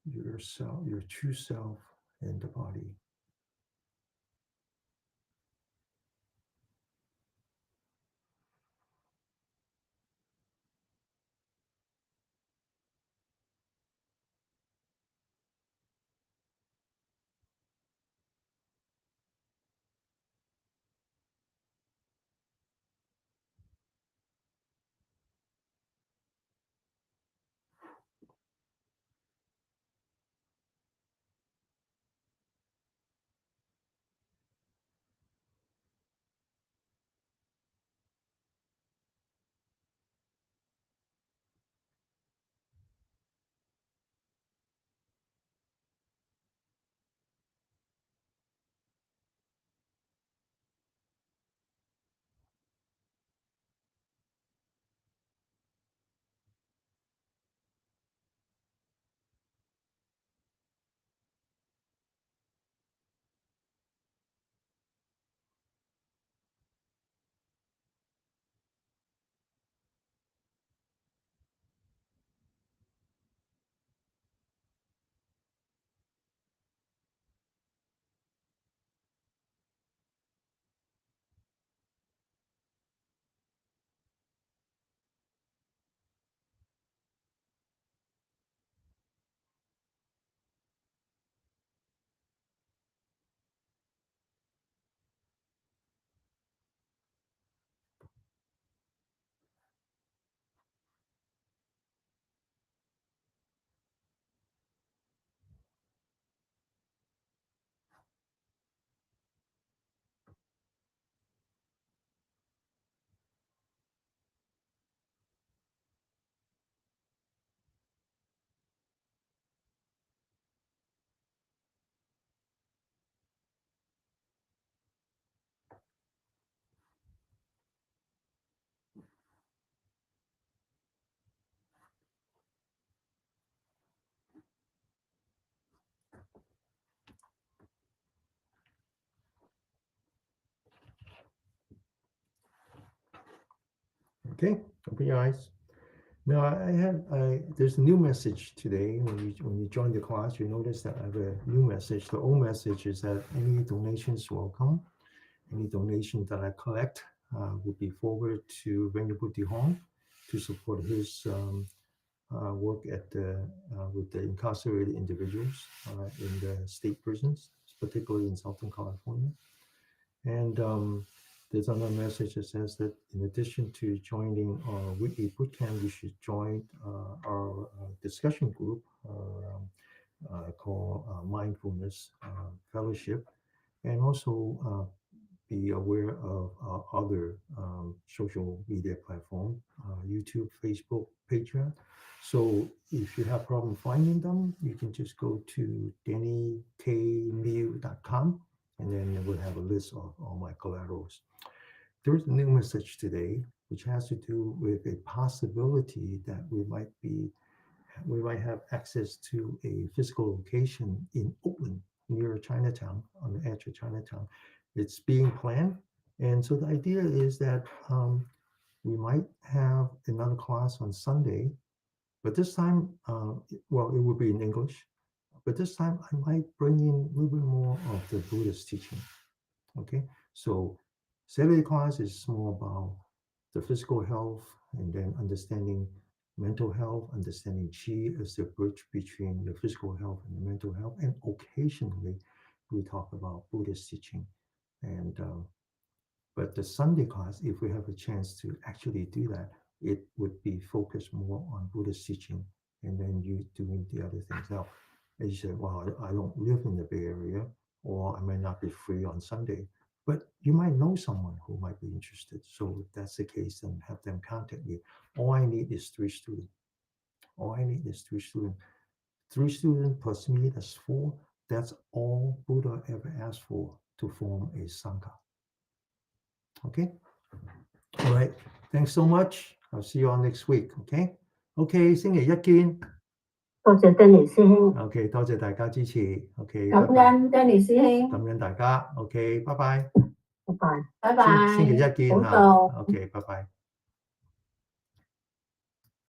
yourself, your true self, and the body. Okay, open your eyes. Now I there's a new message today. When you join the class, you notice that I have a new message. The old message is that any donations welcome. Any donation that I collect will be forwarded to Venerable Hong to support his work at with the incarcerated individuals in the state prisons, particularly in Southern California. And there's another message that says that in addition to joining our weekly bootcamp, you should join our discussion group called Mindfulness Fellowship, and also be aware of other social media platform, YouTube, Facebook, Patreon. So if you have problem finding them, you can just go to dannykmew.com, and then it will have a list of all my collaterals. There's a new message today, which has to do with a possibility that we might have access to a physical location in Oakland near Chinatown, on the edge of Chinatown. It's being planned. And so the idea is that we might have another class on Sunday, but this time, well, it will be in English, but this time I might bring in a little bit more of the Buddhist teaching. Okay, so Saturday class is more about the physical health and then understanding mental health, understanding Qi as the bridge between the physical health and the mental health. And occasionally we talk about Buddhist teaching. And but the Sunday class, if we have a chance to actually do that, it would be focused more on Buddhist teaching and then you doing the other things. Now, as you said, well, I don't live in the Bay Area, or I might not be free on Sunday, but you might know someone who might be interested. So if that's the case, then have them contact me. All I need is 3 students. All I need is 3 students. 3 students plus me, that's 4. That's all Buddha ever asked for to form a Sangha. Okay? All right. Thanks so much. I'll see you all next week. OK， OK， 星期一見。多謝 Danny 師兄。OK， 多謝大家支持。OK， 感恩 Danny 師兄。感恩大家。OK， 拜拜。拜拜。拜拜。星期一見嚇。好到。OK， 拜拜。